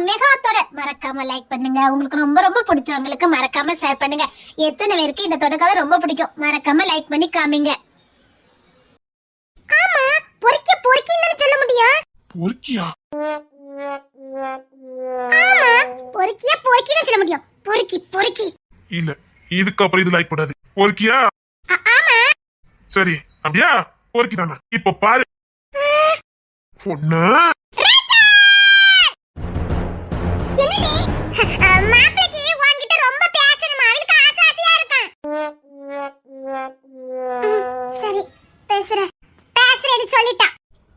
மெகாத்தோட மறக்காம லைக் பண்ணுங்க. உங்களுக்கு ரொம்ப ரொம்ப பிடிச்சவங்களுக்கு மறக்காம ஷேர் பண்ணுங்க. எத்தனை பேருக்கு இந்த தொடர்கதை ரொம்ப பிடிக்கும் மறக்காம லைக் பண்ணி காமிங்க. ஆமா, பொறுக்கி பொறுக்கின்னு சொல்ல முடியும். பொறுக்கியா? ஆமா, பொறுக்கியா பொறுக்கின்னு சொல்ல முடியும். பொறுக்கி பொறுக்கி இல்ல, இதுக்கு அப்புறம் இது லைக் பண்ணாது. பொறுக்கியா? ஆமா. சரி, அப்படியா? பொறுக்கிட்டானா? இப்ப பாரு பொண்ணு.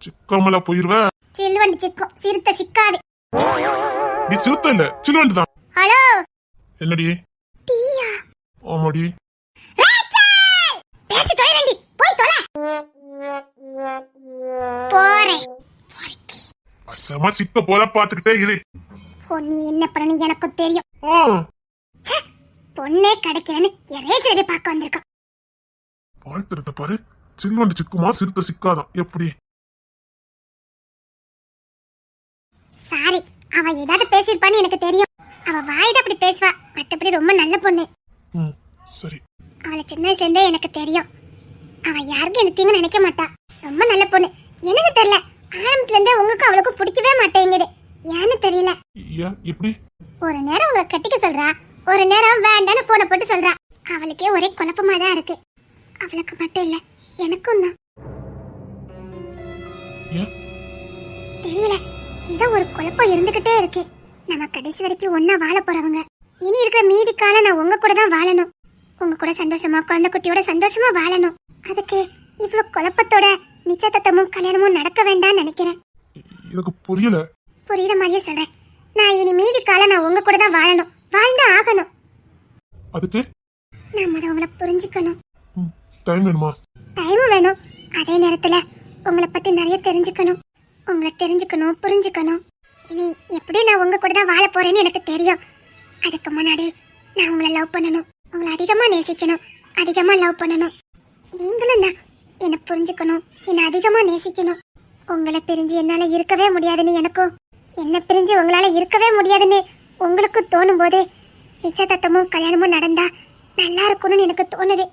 சிக்கமலா போயிருவ. சில்வண்டு சிக்கும், சிறுத்த சிக்காது. நீ சிறுத்த இல்ல, சில்வண்டு தான். ஹலோ, என்னடி? டீயா? ஆமாடி. பேசி தொலைறண்டி, போய் தொலை. போறேன். அசமா சிக்க போல பாத்துக்கிட்டே இரு. பொண்ணு என்ன பண்ணணும் எனக்கு தெரியும். பொண்ணே கிடைக்கலன்னு எரேஜரை பார்க்க வந்திருக்கான். வாழ்த்துறத பாரு. சில்வண்டு சிக்குமா, சிறுத்த சிக்காதான். எப்படி? சாரி, அவ ஏதாவது பேசிருப்பான்னு எனக்கு தெரியும். அவ வாயிட அப்படி பேசுவா, மத்தபடி ரொம்ப நல்ல பொண்ணு. சரி. அவளை சின்ன வயசுல இருந்தே எனக்கு தெரியும். அவ யாருக்கும் என்ன தீங்கு நினைக்க மாட்டா. ரொம்ப நல்ல பொண்ணு. என்னன்னு தெரியல, ஆரம்பத்துல இருந்தே உங்களுக்கு அவளுக்கு பிடிக்கவே மாட்டேங்குது. ஏன்னு தெரியல. எப்படி? ஒரு நேரம் உங்களை கட்டிக்க சொல்றா, ஒரு நேரம் வேண்டான்னு போனை போட்டு சொல்றா. அவளுக்கே ஒரே குழப்பமா தான் இருக்கு. அவளுக்கு மட்டும் இல்ல, எனக்கும் தான். தெரியல, ஏதோ ஒரு குழப்பம் இருந்துகிட்டே இருக்கு. நம்ம கடைசி வரைக்கும் ஒன்னா வாழ போறவங்க. இனி இருக்கிற மீதி காலம் நான் உங்க கூட தான் வாழணும். உங்க கூட சந்தோஷமா, குழந்தை குட்டியோட சந்தோஷமா வாழணும். அதுக்கு இவ்வளவு குழப்பத்தோட நிச்சயதார்த்தமும் கல்யாணமும் நடக்க வேண்டாம்னு நினைக்கிறேன். எனக்கு புரியல. புரியுற மாதிரியே சொல்றேன். நான் இனி மீதி காலம் நான் உங்க கூட தான் வாழணும், வாழ்ந்து ஆகணும். அதுக்கு நம்ம அதை உங்களை புரிஞ்சுக்கணும். டைம் வேணுமா? டைமும் வேணும். அதே நேரத்துல உங்களை பத்தி நிறைய தெரிஞ்சுக்கணும். உங்களை தெரிஞ்சுக்கணும், புரிஞ்சுக்கணும். இனி எப்படி நான் உங்க கூட தான் வாழ போறேன்னு எனக்கு தெரியும். அதுக்கு முன்னாடி நான் உங்களை லவ் பண்ணணும், உங்களை அதிகமா நேசிக்கணும், அதிகமா லவ் பண்ணணும். நீங்களும் தான் என்ன புரிஞ்சுக்கணும், என்ன அதிகமா நேசிக்கணும். உங்களை பிரிஞ்சு என்னால இருக்கவே முடியாதுன்னு எனக்கும், என்ன பிரிஞ்சு உங்களால இருக்கவே முடியாதுன்னு உங்களுக்கும் தோணும் போது நிச்சயதார்த்தமும் கல்யாணமும் நடந்தா நல்லா இருக்கும்னு எனக்கு தோணுது.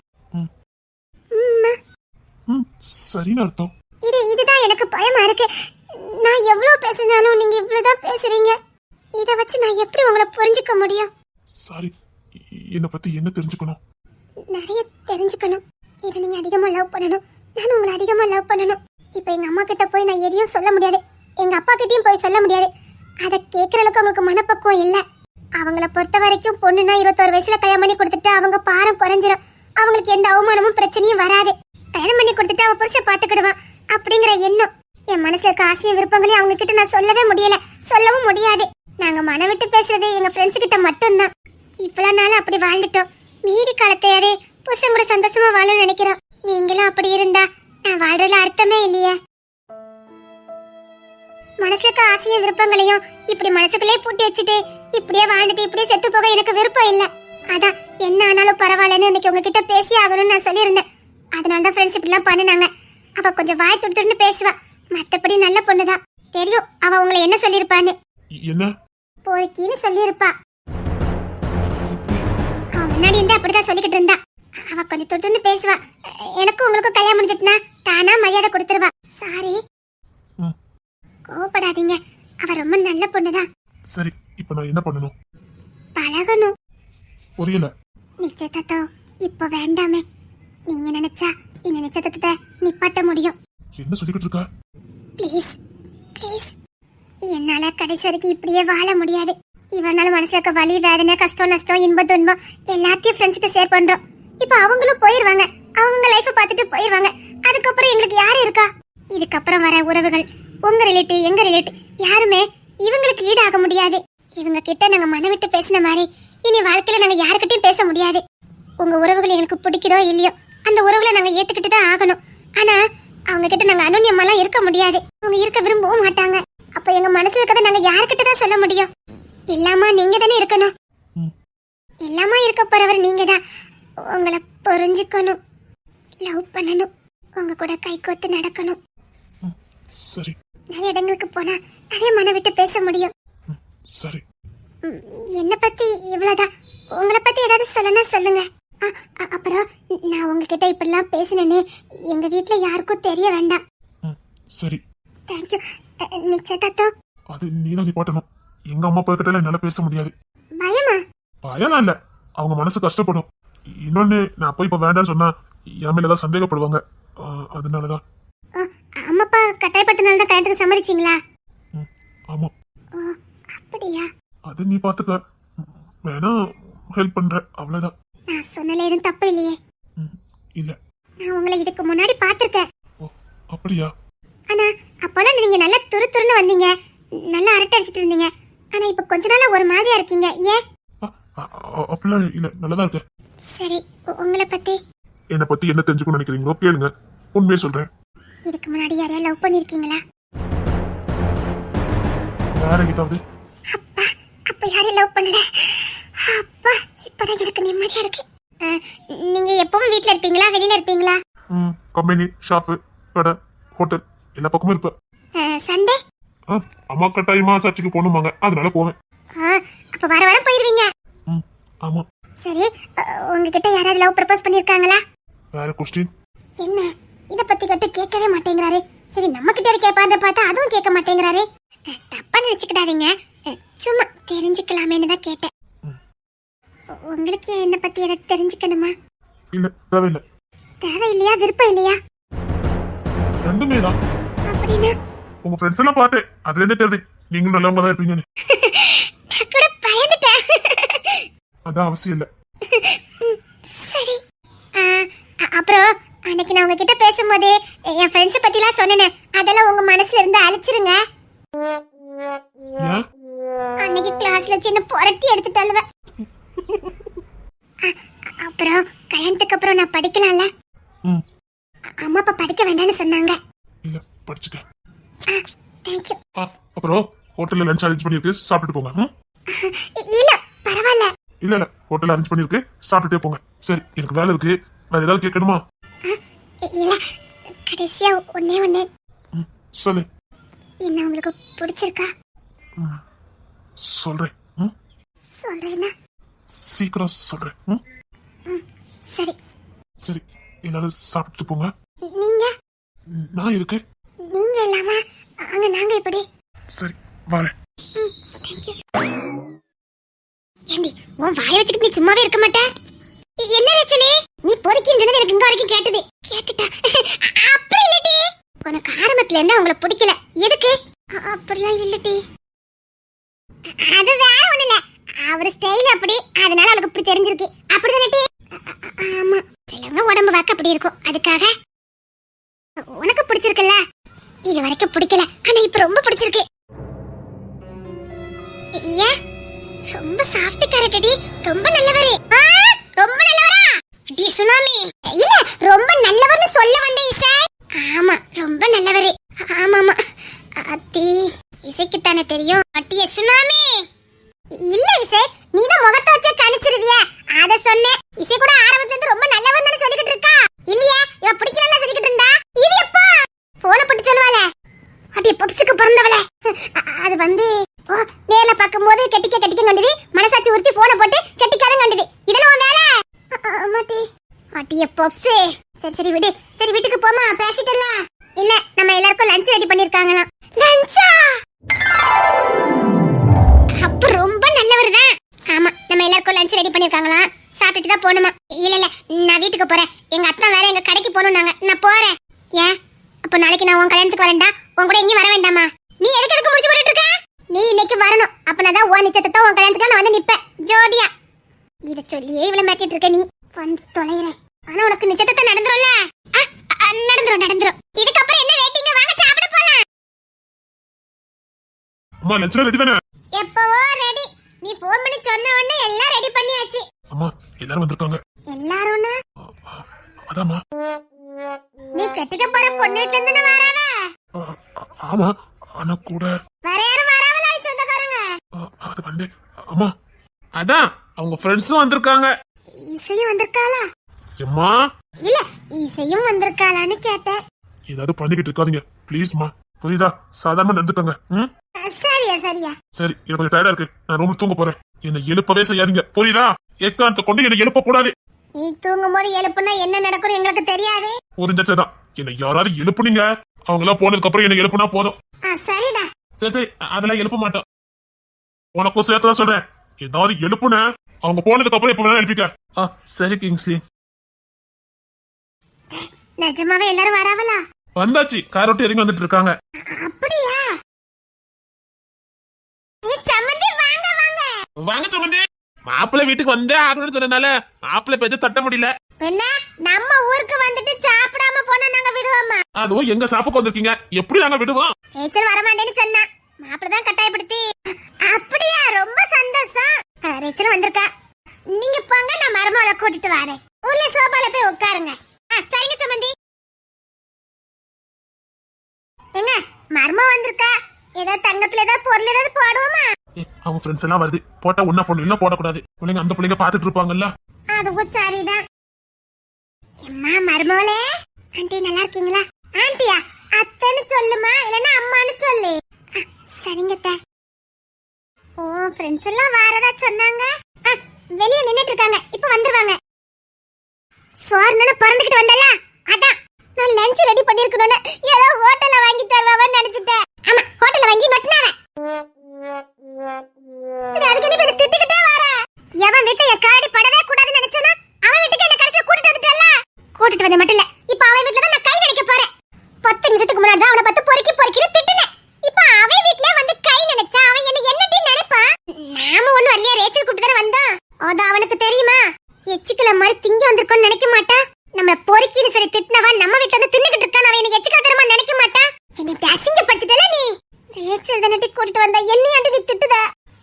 சரின்னு அர்த்தம். இதுதான் எனக்கு பயமா இருக்கு. நான் எவ்வளவு பேசினாலும் நீங்க இவ்வளவுதான் பேசுறீங்க. இத வச்சு நான் எப்படி உங்களை புரிஞ்சுக்க முடியும்? சாரி, என்ன பத்தி என்ன தெரிஞ்சுக்கணும்? நிறைய தெரிஞ்சுக்கணும். இத நீங்க அதிகமா லவ் பண்ணணும், நான் உங்களை அதிகமா லவ் பண்ணணும். இப்ப எங்க அம்மா கிட்ட போய் நான் எதையும் சொல்ல முடியாது, எங்க அப்பா கிட்டயும் போய் சொல்ல முடியாது. அத கேக்குற அளவுக்கு அவங்களுக்கு மனப்பக்குவம் இல்ல. அவங்கள பொறுத்த வரைக்கும் பொண்ணுனா 21 வயசுல கல்யாணம் பண்ணி கொடுத்துட்டு அவங்க பாரம் குறைஞ்சிரும். அவங்களுக்கு எந்த அவமானமும் பிரச்சனையும் வராது. கல்யாணம் பண்ணி கொடுத்துட்டு அவ புருஷ பாத்துக்கிடுவான் அப்படிங்கிற எண்ணம். என் மனசுல இருக்க ஆசையும் விருப்பங்களையும் அவங்க கிட்ட நான் சொல்லவே முடியல, சொல்லவும் முடியாது. நாங்க மனம் விட்டு பேசுறது எங்க ஃப்ரெண்ட்ஸ் கிட்ட மட்டும்தான். இவ்வளவு நாள் அப்படி வாழ்ந்துட்டோம். மீதி காலத்தையாரே புருஷன் கூட சந்தோஷமா வாழணும்னு நினைக்கிறோம். நீங்களும் அப்படி இருந்தா நான் வாழ்றதுல அர்த்தமே இல்லையே. மனசுல இருக்க ஆசையும் விருப்பங்களையும் இப்படி மனசுக்குள்ளே பூட்டி வச்சுட்டு இப்படியே வாழ்ந்துட்டு இப்படியே செத்து போக எனக்கு விருப்பம் இல்ல. அதான் என்ன ஆனாலும் பரவாயில்லன்னு இன்னைக்கு உங்ககிட்ட பேசி ஆகணும்னு நான் சொல்லியிருந்தேன். அதனாலதான் ஃப்ரெண்ட்ஸ் இப்படிலாம் பண்ணினாங்க. அவ கொஞ்சம் வாய் துடுத்துன்னு பேசுவா, மத்தபடி நல்ல பொண்ணுதான். தெரியும் அவ உங்களை என்ன சொல்லிருப்பான்னு. என்ன? போய்க்கின்னு சொல்லிருப்பா. அவ முன்னாடி இருந்து அப்படிதான் சொல்லிக்கிட்டு இருந்தா. அவ கொஞ்சம் துடுத்துன்னு பேசுவா. எனக்கும் உங்களுக்கும் கல்யாணம் முடிஞ்சிட்டுனா தானா மரியாதை கொடுத்துருவா. சாரி, கோவப்படாதீங்க. அவ ரொம்ப நல்ல பொண்ணுதான். சரி, இப்ப நான் என்ன பண்ணணும்? பழகணும். புரியல. நிச்சயதார்த்தம் இப்ப வேண்டாமே. நீங்க நினைச்சா இந்த நிச்சயதார்த்தத்தை நிப்பாட்ட முடியும். என்ன சொல்லிக்கிட்டு இருக்க? Please please. என்னால கடைசி வரைக்கும் இப்படியே வாழ முடியாது. இவனால மனசுல இருக்க வலி, வேதனை, கஷ்டம், நஷ்டம், இன்பம், துன்பம் எல்லாத்தையும் ஃப்ரெண்ட்ஸ்கிட்ட ஷேர் பண்றோம். இப்ப அவங்களும் போயிருவாங்க, அவங்க லைஃப பார்த்துட்டு போயிருவாங்க. அதுக்கப்புறம் எங்களுக்கு யாரு இருக்கா? இதுக்கப்புறம் வர உறவுகள், உங்க ரிலேட்டிவ் எங்க ரிலேட்டிவ், யாருமே இவங்களுக்கு ஈடாக முடியாது. இவங்க கிட்ட நாங்க மனம் விட்டு பேசின மாதிரி இனி வாழ்க்கையில நாங்க யாருக்கிட்டையும் பேச முடியாது. உங்க உறவுகள் எங்களுக்கு பிடிக்குதோ இல்லையோ அந்த உறவுகளை நாங்க ஏத்துக்கிட்டு தான் ஆகணும். ஆனா அவங்க கிட்ட நாங்க அனுநியமெல்லாம் இருக்க முடியாது. அவங்க இருக்க விரும்பவும் மாட்டாங்க. அப்ப எங்க மனசுல இருக்கதை நாங்க யாருக்கிட்ட தான் சொல்ல முடியும்? எல்லாமா நீங்க தானே இருக்கணும். எல்லாமா இருக்க போறவர் நீங்க தான். உங்களை புரிஞ்சுக்கணும், லவ் பண்ணணும், உங்க கூட கை கோத்து நடக்கணும். சரி. நிறைய இடங்களுக்கு போனா நிறைய மன விட்டு பேச முடியும். சரி. என்ன பத்தி இவ்வளவுதான். உங்களை பத்தி ஏதாவது சொல்லனா சொல்லுங்க. அப்புறம் நான் உங்ககிட்ட இப்படிலாம் பேசினேன்னு எங்க வீட்ல யாருக்கும் தெரிய வேண்டாம். சரி. தேங்க்யூ. நிச்சயதார்த்தம் அது நீதான் நிப்பாட்டணும். எங்க அம்மா அப்பா கிட்ட என்னால பேச முடியாது. பயமா? பயம்லாம் இல்ல, அவங்க மனசு கஷ்டப்படும். இன்னொன்னு, நான் போய் இப்ப வேண்டாம்னு சொன்னா என் மேலதான் சந்தேகப்படுவாங்க. அதனாலதான். அம்மா அப்பா கட்டாயப்படுத்தினால தான் கல்யாணத்துக்கு சம்மதிச்சிங்களா? ஆமா. அப்படியா? அது நீ பாத்துக்க, வேணா ஹெல்ப் பண்ற, அவ்வளவுதான். நான் சொன்னல எதுவும் தப்பு இல்லையே? இல்ல. நான் உங்களை இதுக்கு முன்னாடி பாத்திருக்கேன். அப்படியா? ஆனா அப்பெல்லாம் நீங்க நல்லா துரு துருன்னு வந்தீங்க, நல்லா அரட்டை அடிச்சிட்டு இருந்தீங்க. ஆனா இப்ப கொஞ்ச நாளா ஒரு மாதிரியா இருக்கீங்க. ஏன்? அப்படிலாம் இல்ல, நல்லதா இருக்க. சரி, உங்களை பத்தி என்ன பத்தி என்ன தெரிஞ்சுக்கணும்னு நினைக்கிறீங்களோ கேளுங்க, உண்மையே சொல்றேன். இதுக்கு முன்னாடி யாரையா லவ் பண்ணிருக்கீங்களா? வேற எங்கிட்டாவது? அப்பா, அப்ப யாரையும் லவ் பண்ணல. அப்பா, இப்பதான் எனக்கு நிம்மதியா இருக்கு. நீங்க எப்பவும் வீட்ல இருப்பீங்களா, வெளியில இருப்பீங்களா? கம்பெனி, ஷாப்பு, கடை, ஹோட்டல், எல்லா பக்கமும் இருப்பேன். சண்டே அம்மா கட்டாயமா சர்ச்சுக்கு போகணுமாங்க, அதனால போவேன். அப்ப வர வர போயிருவீங்க. ஆமா. சரி, உங்ககிட்ட யாராவது லவ் ப்ரப்போஸ் பண்ணிருக்காங்களா? வேற கொஸ்டின்? என்ன இத பத்தி கேட்டு கேட்கவே மாட்டேங்கிறாரு. சரி, நம்ம கிட்ட கேட்பாத பார்த்தா அதுவும் கேட்க மாட்டேங்கிறாரு. தப்பா நினைச்சுக்கிடாதீங்க, சும்மா தெரிஞ்சுக்கலாமேன்னு தான் கேட்டேன். உங்களுக்கு என்ன பத்தி ஏதாவது தெரிஞ்சுக்கணுமா? இல்ல, தேவையில்லை. தேவையில்லையா, விருப்பம் இல்லையா? ரெண்டுமே தான். அப்படின்னா உங்க ஃப்ரெண்ட்ஸ் எல்லாம் பார்த்தேன், அதுல என்ன தெரியுது நீங்களும் நல்லவங்க தான் இருப்பீங்கன்னு. நான் கூட பயந்துட்டேன். அதான் அவசியம் இல்ல. சரி, அப்புறம் அன்னைக்கு நான் உங்ககிட்ட பேசும்போது என் ஃப்ரெண்ட்ஸ் பத்திலாம் சொன்னேன், அதெல்லாம் உங்க மனசுல இருந்து அழிச்சிருங்க. அன்னைக்கு கிளாஸ்ல சின்ன புரட்டி எடுத்து தள்ளுவேன். அப்புறம் கல்யாணத்துக்கு அப்புறம் நான் படிக்கலாம்ல? அம்மா அப்பா படிக்க வேண்டாம்னு சொன்னாங்க. இல்ல, படிச்சுக்க. தேங்க்யூ. அப்புறம் ஹோட்டல்ல லஞ்ச் அரேஞ்ச் பண்ணிருக்கு, சாப்பிட்டுட்டு போங்க. இல்ல, பரவாயில்ல. இல்ல இல்ல, ஹோட்டல் அரேஞ்ச் பண்ணிருக்கு, சாப்பிட்டுட்டே போங்க. சரி, எனக்கு வேலை இருக்கு, வேற ஏதாவது கேட்கணுமா? இல்ல, கடைசியா ஒண்ணே சொல்லு. என்ன உங்களுக்கு பிடிச்சிருக்கா? சொல்றேன். சொல்றேன்னா சீக்கிரம் சொல்றேன். சரி. சரி, எல்லாரும் சாப்பிட்டு போங்க. நீங்க? நான் இருக்கு. நீங்க இல்லாம அங்க நாங்க எப்படி? சரி, வரேன். தேங்க்யூ. ஏண்டி, உன் வாயை வச்சுக்கிட்டு நீ சும்மாவே இருக்க மாட்டே? என்ன ரச்சலே, நீ பொறுக்கின்னு சொன்னது எனக்கு இங்க வரைக்கும் கேட்டது. கேட்டுட்டா? அப்படி இல்லடி, உனக்கு ஆரம்பத்துல இருந்து அவங்கள பிடிக்கல. எதுக்கு? அப்படிலாம் இல்லடி. அது வேற ஒண்ணு இல்ல, அவர் ஸ்டைல் அப்படி, அதனால அவளுக்கு இப்படி தெரிஞ்சிருக்கு. அப்படிதானே? ஆமா, சிலவங்க உடம்பு வாக்கு அப்படி இருக்கும், அதுக்காக. உனக்கு பிடிச்சிருக்குல்ல? இது வரைக்கும் பிடிக்கல, ஆனா இப்ப ரொம்ப பிடிச்சிருக்கு. ஏன்? ரொம்ப சாஃப்ட் கேரக்டடி, ரொம்ப நல்லவரு. ரொம்ப நல்லவரா? டி சுனாமி. இல்ல, ரொம்ப நல்லவர்னு சொல்ல வந்த இசை. ஆமா, ரொம்ப நல்லவரு. ஆமாமா. அத்தி, இசைக்கு தானே தெரியும். அட்டிய சுனாமி. இல்ல இசை, நீ தான் முகத்தை வச்சே கணிச்சிருவிய, அத சொன்னேன். இசை கூட ஆரம்பத்துல இருந்து ரொம்ப நல்லவன் தானே சொல்லிக்கிட்டு இருக்கா. இல்லையா, இவ பிடிக்கல சொல்லிக்கிட்டு இருந்தா. இது எப்போ போன போட்டு சொல்லுவாளே, அட்டி பப்ஸுக்கு பிறந்தவளே. அது வந்து நேர்ல பாக்கும்போது கெட்டிக்க கண்டது, மனசாட்சி உறுத்தி போன போட்டு கெட்டிக்காதான் கண்டது. இதெல்லாம் உன் வேலை. ஆமாட்டி. அட்டிய பப்ஸ். சரி சரி விடு. சரி, வீட்டுக்கு போமா, பேசிட்டல. இல்ல, நம்ம எல்லாருக்கும் லஞ்ச் ரெடி பண்ணிருக்காங்களாம். லஞ்சா? அப்ப ரொம்ப நல்லவர் தான். ஆமா, நம்ம எல்லாருக்கும் லஞ்ச் ரெடி பண்ணிருக்காங்களாம், சாப்பிட்டுட்டு தான் போணுமா. இல்ல இல்ல, நான் வீட்டுக்கு போறேன். எங்க அத்தா வேற எங்க கடைக்கு போகணும்னாங்க, நான் போறேன். ஏன்? அப்ப நாளைக்கு நான் உன் கல்யாணத்துக்கு வரேன்டா, உன் கூட எங்கேயும் வர வேண்டாமா? நீ எதுக்கு முடிச்சு போட்டுட்டு இருக்க? நீ இன்னைக்கு வரணும், அப்பனாதான் உன் நிச்சயத்தை உன் கல்யாணத்துக்கு நான் வந்து நிப்பேன் ஜோடியா. இத சொல்லியே இவ்வளவு மாட்டிட்டு இருக்க நீ. வந்து தொலைறேன். ஆனா உனக்கு நிச்சயத்தை நடந்துரும்ல? நடந்துரும். இதுக்கப்புறம் என்ன வெயிட்டிங்? வாங்க சாப்பிட போலாம். அம்மா, லஞ்ச் ரெடி தானே? எப்பவோ ரெடி. நீ ஃபோன் பண்ணி சொன்ன உடனே எல்லாம் ரெடி பண்ணியாச்சு. அம்மா, எல்லாரும் வந்திருக்காங்க. எல்லாரும்னா? அதாம்மா. நீ கட்டிக்க போற பொண்ணுட்ட இருந்து வராவே? ஆமா, ஆனா கூட வேற யாரும் வராவல சொந்தக்காரங்க? அது வந்து அம்மா, அதான் அவங்க ஃப்ரெண்ட்ஸும் வந்திருக்காங்க. இசையும் வந்திருக்காளா? அம்மா, இல்ல, இசையும் வந்திருக்காளான்னு கேட்டேன். ஏதாவது பண்ணிக்கிட்டு இருக்காதீங்க ப்ளீஸ்மா, புரியுதா? சாதாரணமா நடந்துக்கங்க. சரியா சரியா? சரி, எனக்கு கொஞ்சம் டயர்டா இருக்கு, நான் ரூம்ல தூங்க போறேன். என்னை எழுப்பவே செய்யாதீங்க, புரியுதா? எக்காரணத்தை கொண்டு என்னை எழுப்ப கூடாது. நீ தூங்கும் போது எழுப்புனா என்ன நடக்கும் எங்களுக்கு தெரியாது. புரிஞ்சதான். என்னை யாராவது எழுப்புனீங்க, அவங்க எல்லாம் போனதுக்கு அப்புறம் என்னை எழுப்புனா போதும். சரிடா. சரி, அதெல்லாம் எழுப்ப மாட்டோம். உனக்கும் சேர்த்துதான் சொல்றேன், ஏதாவது எழுப்புன அவங்க போனதுக்கு அப்புறம் எப்ப வேணா எழுப்பிக்க. சரி கிங்ஸ்லி. நிஜமாவே எல்லாரும் வராவலா? வந்தாச்சு, கார் விட்டு இறங்கி வந்துட்டு இருக்காங்க. அப்படியா? சம்மந்தி வாங்க வாங்க. வாங்க சம்மந்தி. மாப்பிள்ளை வீட்டுக்கு வந்தே ஆகணும்னு சொன்னனால மாப்பிள்ளை பேச்ச தட்ட முடியல. என்ன நம்ம ஊருக்கு வந்துட்டு சாப்பிடாம போனா நாங்க விடுவோமா? அதுவும் எங்க சாப்புக்கு வந்திருக்கீங்க, எப்படி நாங்க விடுவோம்? ரேச்சல் வர மாட்டேன்னு சொன்னா, மாப்பிள்ளை தான் கட்டாயப்படுத்தி. அப்படியா? ரொம்ப சந்தோஷம். ரேச்சல் வந்திருக்கா. நீங்க போங்க, நான் மருமகளை கூட்டிட்டு வரேன். உள்ள சோபால போய் உட்காருங்க. சரிங்க சம்மந்தி. எங்க மர்ம வந்திருக்கா, ஏதாவது தங்கத்துல ஏதாவது பொருள் ஏதாவது போடுவோமா? அவங்க ஃப்ரெண்ட்ஸ் எல்லாம் வருது, போட்டா ஒண்ணா பொண்ணு இல்ல போடக்கூடாது. பிள்ளைங்க அந்த பிள்ளைங்க பாத்துட்டு இருப்பாங்கல்ல. அதுவும் சரிதான். அம்மா மர்மோளே, ஆண்டி நல்லா இருக்கீங்களா? ஆண்டியா அத்தைன்னு சொல்லுமா, இல்லன்னா அம்மான்னு சொல்லு. சரிங்க அத்தை. ஓ ஃப்ரெண்ட்ஸ் எல்லாம் வரதா சொன்னாங்க. வெளிய நின்னுட்டு இருக்காங்க, இப்ப வந்துருவாங்க. சோர்னு பறந்துக்கிட்டு வந்தல, அதான் நான் லஞ்ச் ரெடி பண்ணிருக்கணும்னு ஏதோ ஹோட்டல்ல வாங்கி தருவான்னு நினைச்சிட்டேன். ஆமா, ஹோட்டல்ல வாங்கி நட்டுனாங்க. சரி, அதுக்கு நீ போய் திட்டிக்கிட்டே வர. எவன் வீட்டுல என் காடி படவே கூடாதுன்னு நினைச்சேனா, அவன் வீட்டுக்கு என்ன கடைசியா கூட்டிட்டு வந்துட்டல. கூட்டிட்டு வந்த மட்டும் இல்ல, இப்ப அவன் வீட்டுல தான் நான் கை நினைக்க போறேன். 10 நிமிஷத்துக்கு முன்னாடி அவனை பார்த்து பொறுக்கின்னு திட்டினேன். இப்ப அவன் வீட்டுல வந்து கை நினைச்சா அவன் என்ன என்னடி நினைப்பான்? நாம ஒண்ணு வரலையா, ரேச்சல் கூட்டி தானே வந்தோம். அது அவனுக்கு தெரியுமா? எச்சிக்கல மாதிரி திங்க வந்திருக்கோன்னு நினைக்க மாட்டான். நம்மள பொறுக்கின்னு சொல்லி திட்டினவன் நம்ம வீட்டுல வந்து தின்னுகிட்டு இருக்கான். அவன் என்ன எச்சிக்கல தரமா நினைக்க மாட்டான். என்னை அசிங்கப்படுத்திட்டல நீ. ரேச்சல் தானே கூட்டிட்டு வந்தா, என்னையாண்டி நீ திட்டுத?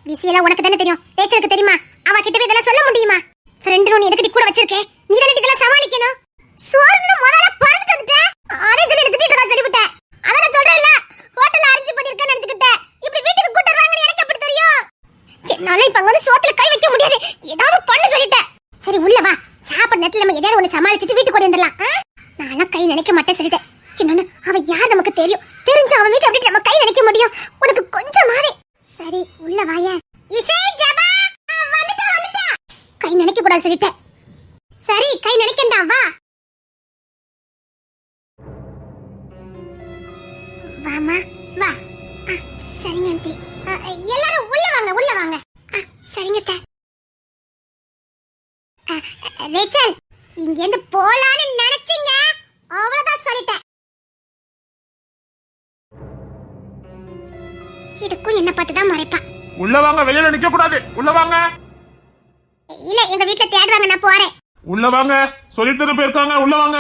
விஷயம் உனக்கு தானே தெரியும், ரேச்சலுக்கு தெரியுமா? அவ கிட்ட போய் இதெல்லாம் சொல்ல முடியுமா? ஃப்ரெண்ட் நீ எதுக்கு கூட வச்சிருக்கே? நீ தானே இதெல்லாம் சமாளிக்கணும். சோர்னு முதல்ல பறந்துட்டு வந்துட்டேன். அதே சொல்லி திட்டிட்டு நான் சொல்லிவிட்டேன். அத நான் சொல்றேன்ல, ஹோட்டல்ல அரேஞ்ச் பண்ணிருக்கேன்னு நினைச்சுக்கிட்டேன். இப்படி வீட்டுக்கு கூட்டி வருவாங்கன்னு எனக்கு எப்படி தெரியும்? என்னால இப்ப வந்து சோத்துல கை வைக்க முடியாது, ஏதாவது பண்ண சொல்லிட்டேன். சரி உள்ள வா, சாப்பிட நேரத்துல நம்ம ஏதாவது ஒண்ணு சமாளிச்சுட்டு வீட்டுக்கு கொண்டு வந்துடலாம். நான் கை நினைக்க மாட்டேன் சொல்லிட்டேன். இன்னொன்னு, அவ யார் நமக்கு தெரியும்? தெரிஞ்ச அவன் வீட்டு அப்படி நம்ம கை நினைக்க முடியும்? உனக்கு கொஞ்சம் மாறி. சரி உள்ள வாய. இசை ஜபா வந்துட்டா. கை நினைக்க கூடாது சொல்லிட்டேன். சரி கை நினைக்கண்டா, வா வாமா வா. சரிங்க ஆண்டி. எல்லாரும் உள்ள வாங்க. சரிங்க அத்தை. ரேச்சல், இங்க இருந்து போலான்னு நினைச்சீங்க, அவ்வளவுதான் சொல்லிட்டேன். இதுக்கும் என்ன பார்த்து தான் மறைப்பா. உள்ள வாங்க, வெளியில நிக்க கூடாது. உள்ள வாங்க. இல்ல, எங்க வீட்டுல தேடுவாங்க, நான் போறேன். உள்ள வாங்க, சொல்லிட்டு தானே போயிருக்காங்க. உள்ள வாங்க.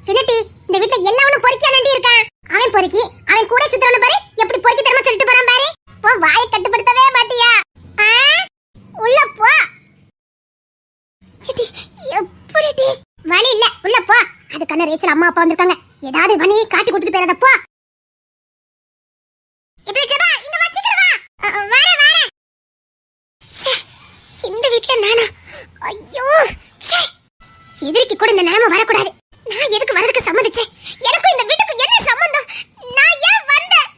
சின்னட்டி, இந்த வீட்டுல எல்லாவனும் பொறுக்கியானே இருக்கான். அவன் பொறுக்கி, அவன் கூட சுத்தறவன பாரு, எப்படி பொறுக்கி தரமா சொல்லிட்டு போறான் பாரு. போ, வாயை கட்டுப்படுத்தவே மாட்டியா? உள்ள போ. சிட்டி, எப்படி வழி இல்ல, உள்ள போ. அதுக்கான ரேச்சல் அம்மா அப்பா வந்திருக்காங்க, ஏதாவது வணி காட்டி கொடுத்துட்டு போறத போ. இப்படி ஜபா, இங்க வா, சீக்கிரம் வா. வாரேன். இந்த வீட்டுல நானா? ஐயோ, எதிரிக்கு கூட இந்த நிலைமை வரக்கூடாது. நான் எதுக்கு வரதுக்கு சம்மதிச்சேன்? எனக்கும் இந்த வீட்டுக்கு என்ன சம்பந்தம்? நான் ஏன் வந்தேன்?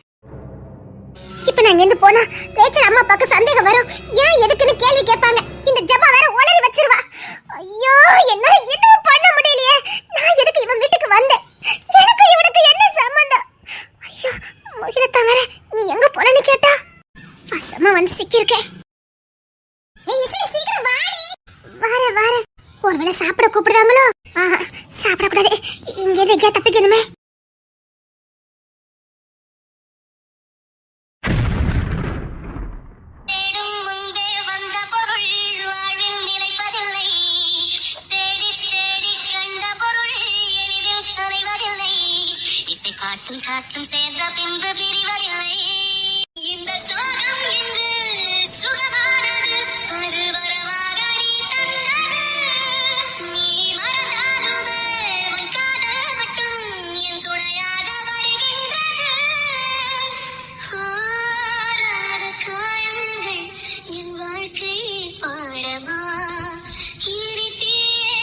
இப்ப நான் எங்க போனா ரேச்சல் அம்மா அப்பாக்கு சந்தேகம் வரும். ஏன் எதுக்குன்னு கேள்வி கேட்பாங்க. இந்த ஜபா வேற உளறி வச்சிருவா. ஐயோ, என்னால எதுவும் பண்ண முடியலையே. நான் எதுக்கு இவன் வீட்டுக்கு வந்தேன்? எனக்கு இவனுக்கு என்ன சம்பந்தம்? ஐயோ, மொழில தவிர நீ எங்க போனன்னு கேட்டா வசமா வந்து சிக்கிருக்கேன். ஏய் இசை, சீக்கிரம் வாடி. வார ஒருவேளை சாப்பிட கூப்பிடுறாங்களோ? சாப்பிடக்கூடாது, இங்க இருந்து எங்கேயா தப்பிக்கணுமே. காற்றும் சேர்ந்த பின்பு பிரிவதில்லை. இந்த சோகம் இங்கு சுகமானது, அது வரமாக நீ தந்தது. நீ மறந்தாலுமே உன் காதல் மட்டும் என் துணையாக வருகின்றது. ஆறாத காயங்கள் என் வாழ்க்கை பாடமா, இருத்தியே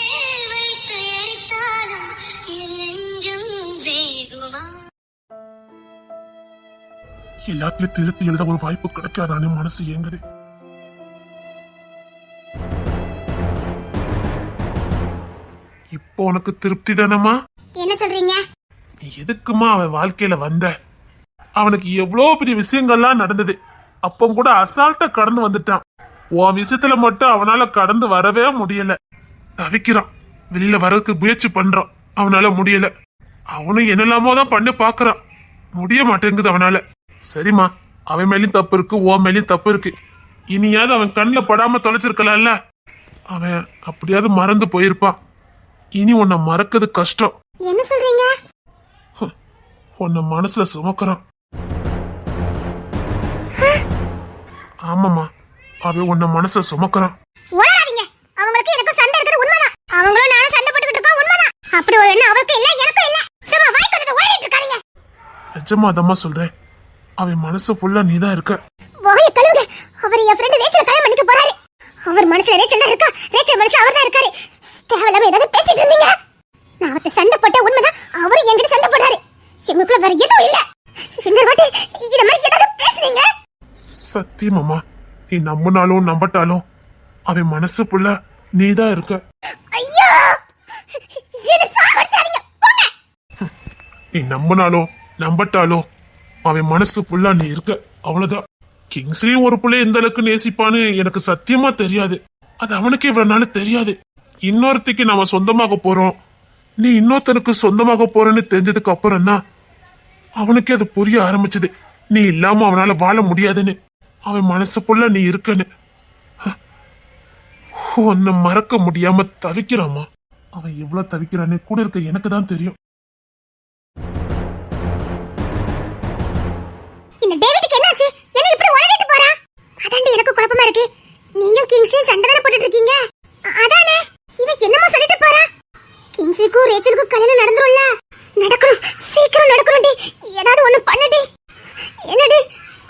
வைத்து எரித்தாலும் என் நெஞ்சம் வேகுமா. எல்லாத்தையும் திருத்தி எழுத ஒரு வாய்ப்பு கிடைக்காதான்னு மனசு ஏங்குது. இப்போ உனக்கு திருப்தி தானம்மா? என்ன சொல்றீங்க? நீ எதுக்குமா அவன் வாழ்க்கையில வந்த? அவனுக்கு எவ்வளவு பெரிய விஷயங்கள்லாம் நடந்தது, அப்போ கூட அசால்ட்டா கடந்து வந்துட்டான். உன் விஷயத்துல மட்டும் அவனால கடந்து வரவே முடியல. தவிக்கிறான், வெளியில வரதுக்கு முயற்சி பண்றான், அவனால முடியல. அவனும் என்னெல்லாமோ தான் பண்ணி பாக்குறான், முடிய மாட்டேங்குது அவனால. சரிம்மா, அவன் மேலயும் தப்பு இருக்கு, உன் மேலயும் தப்பு இருக்கு. இனியாவது அவன் கண்ணில் படாம தொலைச்சிருக்கலாம்ல. அவன் அப்படியாவது மறந்து போயிருப்பான். இனி உன்னை மறக்கிறது கஷ்டம். என்ன சொல்றீங்க? உன்னை மனசுல சுமக்கிறான். ஆமாமா, அவன் உன்னை மனசுல சுமக்கிறான். உளறாதீங்க. அவங்களுக்கு எனக்கு சண்டை இருக்குது உண்மைதான். அவங்களும் நானும் சண்டை போட்டுக்கிட்டு இருக்கோம் உண்மைதான். அப்படி ஒரு எண்ணம் அவருக்கு இல்ல, எனக்கும் இல்ல. சும்மா வாய் கொண்டு ஓடிட்டு இருக்காதீங்க. நிஜமா அதம்மா சொல்றேன், அவன் மனசு ஃபுல்லா நீதான் இருக்க. வாயை கழுவுங்க. அவர் என் ஃப்ரெண்ட் ரேச்சல் கல்யாணம் பண்ணிக்க போறாரு. அவர் மனசுல ரேச்சல் தான் இருக்கா, ரேச்சல் மனசுல அவர் தான் இருக்காரு. தேவையில்லாம ஏதாவது பேசிட்டு இருந்தீங்க. நான் அவர்கிட்ட சண்டை போட்ட உண்மைதான், அவரு என்கிட்ட சண்டை போடுறாரு. எங்களுக்குள்ள வேற எதுவும் இல்ல. இன்னொரு வாட்டி இந்த மாதிரி ஏதாவது பேசுனீங்க, சத்தியமாமா, நீ நம்பினாலும் நம்பட்டாலும் அவன் மனசு ஃபுல்லா நீதான் இருக்க. ஐயோ என்ன சாகடிச்சாதீங்க, போங்க. நீ நம்பினாலும் நம்பட்டாலும் அவன் மனசு ஃபுல்லா நீ இருக்க, அவ்வளவுதான். கிங்ஸ்லயும் ஒரு பிள்ளை எந்த அளவுக்கு நேசிப்பான்னு எனக்கு சத்தியமா தெரியாது. அது அவனுக்கு இவ்வளவு நாள் தெரியாது. இன்னொருத்திக்கு நாம சொந்தமாக போறோம், நீ இன்னொருத்தனுக்கு சொந்தமாக போறேன்னு தெரிஞ்சதுக்கு அப்புறம் தான் அவனுக்கே அது புரிய ஆரம்பிச்சது. நீ இல்லாம அவனால வாழ முடியாதுன்னு, அவன் மனசுக்குள்ள நீ இருக்கன்னு. உன்னை மறக்க முடியாம தவிக்கிறாமா. அவன் எவ்வளவு தவிக்கிறான்னு கூட இருக்க எனக்கு தான் தெரியும். இந்த டேவிட்க்கு என்னாச்சு? என்ன இப்படி உளறிட்டு போறா? அதான்டி எனக்கு குழப்பமா இருக்கு. நீயும் கிங்ஸையும் சண்டை தான போட்டுட்டு இருக்கீங்க. அதானே இவ என்னமோ சொல்லிட்டு போறா. கிங்ஸுக்கும் ரேச்சலுக்கும் கல்யாணம் நடந்துரும்ல? நடக்கணும், சீக்கிரம் நடக்கணும்டி. ஏதாவது ஒண்ணு பண்ணுடி. என்னடி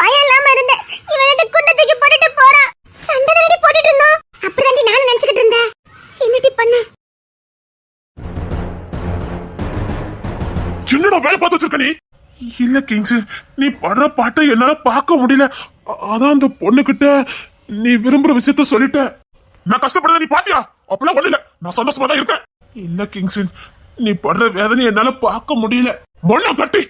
பயம் இல்லாம இருந்த இவன்கிட்ட குண்டை தூக்கி போட்டுட்டு போறா. சண்டை தானடி போட்டுட்டு இருந்தோம். அப்படிதான்டி நானும் நினைச்சுக்கிட்டு இருந்தேன். என்னடி பண்ண? என்னடா வேலை பார்த்து வச்சிருக்க நீ? இல்ல கிங்ஸ், நீ படுற பாட்டை என்னால பார்க்க முடியல. அதான் அந்த பொண்ணுகிட்ட நீ விரும்புற விஷயத்த சொல்லிட்ட. நான் கஷ்டப்படுறத நீ பாத்தியா? அப்பெல்லாம் ஒண்ணு இல்ல, நான் சந்தோஷமா தான் இருக்கேன். இல்ல கிங்ஸ், நீ படுற வேதனை என்னால பார்க்க முடியல. மொள்ள கட்டி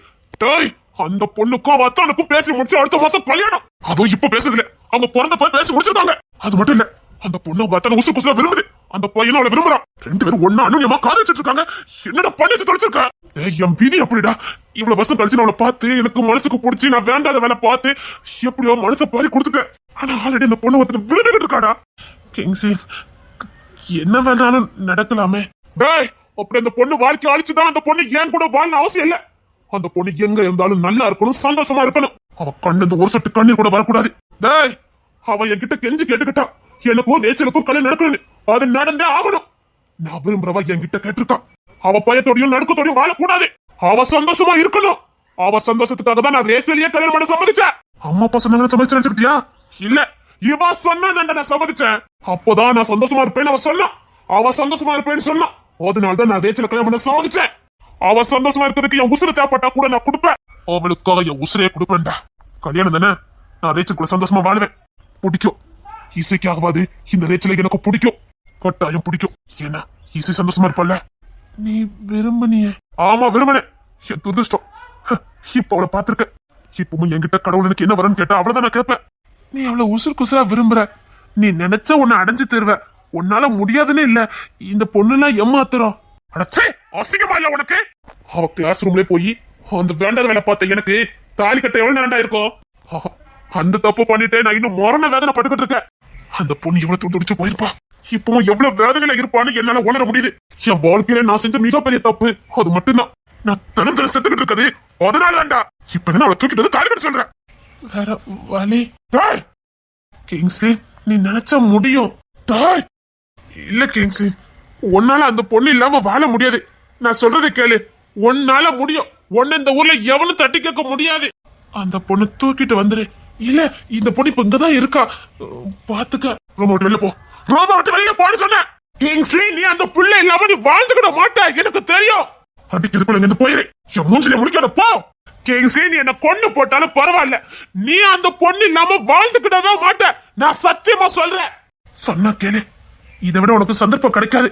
டேய், அந்த பொண்ணுக்கும் வத்தானுக்கும் பேசி முடிச்சு அடுத்த மாசம் கல்யாணம். அதுவும் இப்ப பேசுதுல, அவங்க பிறந்த போய் பேசி முடிச்சிருக்காங்க. அது மட்டும் இல்ல, அந்த பொண்ணு வத்தான உசு குசுல விரும்புது, அந்த பையனும் அவளை விரும்புறான். ரெண்டு பேரும் ஒன்னா அனுநியமா காதலிச்சிட்டு இருக்காங்க. என்னடா பண்ணி வச்சு தொலைச்சிருக்க? என் விதி அப்படிடா. இவ்வளவு வருஷம் கழிச்சு அவளை பார்த்து எனக்கு மனசுக்கு பிடிச்சி நான் வேண்டாத வேலை பார்த்து எப்படியோ மனசை பாரி கொடுத்துட்டேன். ஆனா ஆல்ரெடி அந்த பொண்ணு ஒருத்தர் விரும்பிக்கிட்டு இருக்காடா. கிங்ஸி, என்ன வேணாலும் நடக்கலாமே. டேய், அப்படி அந்த பொண்ணு வாழ்க்கை அழிச்சுதான் அந்த பொண்ணு ஏன் கூட வாழ அவசியம் இல்ல. அந்த பொண்ணு எங்க இருந்தாலும் நல்லா இருக்கணும், சந்தோஷமா இருக்கணும். அவ கண்ணு ஒரு சொட்டு கண்ணீர் கூட வரக்கூடாது. டேய், அவ என்கிட்ட கெஞ்சி கேட்டுக்கிட்டா எனக்கும் நேச்சலுக்கும் கல்யாணம் நடக்கணும், அது நடந்தே ஆகணும். நான் விரும்புறவா என்கிட்ட கேட்டிருக்கா. அவ பயத்தோடையும் நடுக்கத்தோடையும் வாழக்கூடாது, அவ சந்தோஷமா இருக்கணும். அவ சந்தோஷத்துக்காக தான் நான் ரேச்சலையே கல்யாணம் பண்ண சம்மதிச்சேன். அம்மா அப்பா சொன்னாங்க சம்மதிச்சு நினைச்சுக்கிட்டியா? இல்ல, இவ சொன்னா நான் சம்மதிச்சேன். அப்போதான் நான் சந்தோஷமா இருப்பேன்னு அவ சொன்னா. அவ சந்தோஷமா இருப்பேன்னு சொன்னா, அதனாலதான் நான் ரேச்சல கல்யாணம் பண்ண சம்மதிச்சேன். அவ சந்தோஷமா இருக்கிறதுக்கு என் உசுரை தேவைப்பட்டா கூட நான் கொடுப்பேன். அவளுக்காக என் உசுரையே கொடுப்பேன்டா. கல்யாணம் தானே, நான் ரேச்சல் கூட சந்தோஷமா வாழ்வேன். பிடிக்கும், இசைக்காகவாது இந்த ரேச்சலை எனக்கு பிடிக்கும், கட்டாயம் பிடிக்கும். ஏன்னா இசை சந்தோஷமா இருப்பல்ல. நீ விரும்பினியே? ஆமா விரும்பினேன். என் துர்திஷ்டம், இப்ப அவளை பாத்திருக்க. இப்பவும் என்கிட்ட கடவுள் எனக்கு என்ன வரும்னு கேட்டா அவ்வளவுதான் நான் கேட்பேன். நீ அவளை உசுறு குசுரா விரும்புற, நீ நினைச்ச உன்னை அடைஞ்சு தருவ. உன்னால முடியாதுன்னு இல்ல, இந்த பொண்ணுலாம் ஏமாத்துறோம். அடச்சே, அசிங்கமா இல்ல உனக்கு? அவ கிளாஸ் ரூம்ல போய் அந்த வேண்டாத வேலை பார்த்த எனக்கு தாலி கட்ட எவ்வளவு நேரண்டா இருக்கும்? அந்த தப்பு பண்ணிட்டு நான் இன்னும் மரண வேதனை பட்டுக்கிட்டு இருக்கேன். அந்த பொண்ணு எவ்வளவு துடிச்சு போயிருப்பா, இப்பவும் எவ்வளவு வேதனையில இருப்பான்னு என்னால உணர முடியுது. என் வாழ்க்கையில நான் செஞ்ச மிகப்பெரிய தப்பு அது மட்டும்தான். நான் தினம் செத்துக்கிட்டு இருக்கது அதனால வேண்டா. இப்ப என்ன அவளை தூக்கிட்டு தாலி கட்ட சொல்றேன். வேற வழி கிங்ஸி, நீ நினைச்சா முடியும். இல்ல கிங்ஸி, உன்னால அந்த பொண்ணு இல்லாம வாழ முடியாது. நான் சொல்றதை கேளு, உன்னால முடியும். உன்ன இந்த ஊர்ல எவனும் தட்டி கேட்க முடியாது. அந்த பொண்ணு தூக்கிட்டு வந்துரு. இல்ல, இந்த பொண்ணு இப்ப இங்கதான் இருக்கா, பாத்துக்க. ரொம்ப வெளில போ, ரொம்ப வெளியில போன்னு சொன்ன. கிங்ஸி, நீ அந்த புள்ள இல்லாம நீ வாழ்ந்துக்கிட மாட்ட, எனக்கு தெரியும். அடிக்கிறதுக்குள்ள இருந்து போயிரு. என் மூஞ்சில முடிக்காத போ. கிங்ஸே நீ என்ன கொண்டு போட்டாலும் பரவாயில்ல, நீ அந்த பொண்ணு இல்லாம வாழ்ந்துக்கிட்டவே மாட்ட. நான் சத்தியமா சொல்றேன். சொன்னா கேளு, இதை விட உனக்கு சந்தர்ப்பம் கிடைக்காது.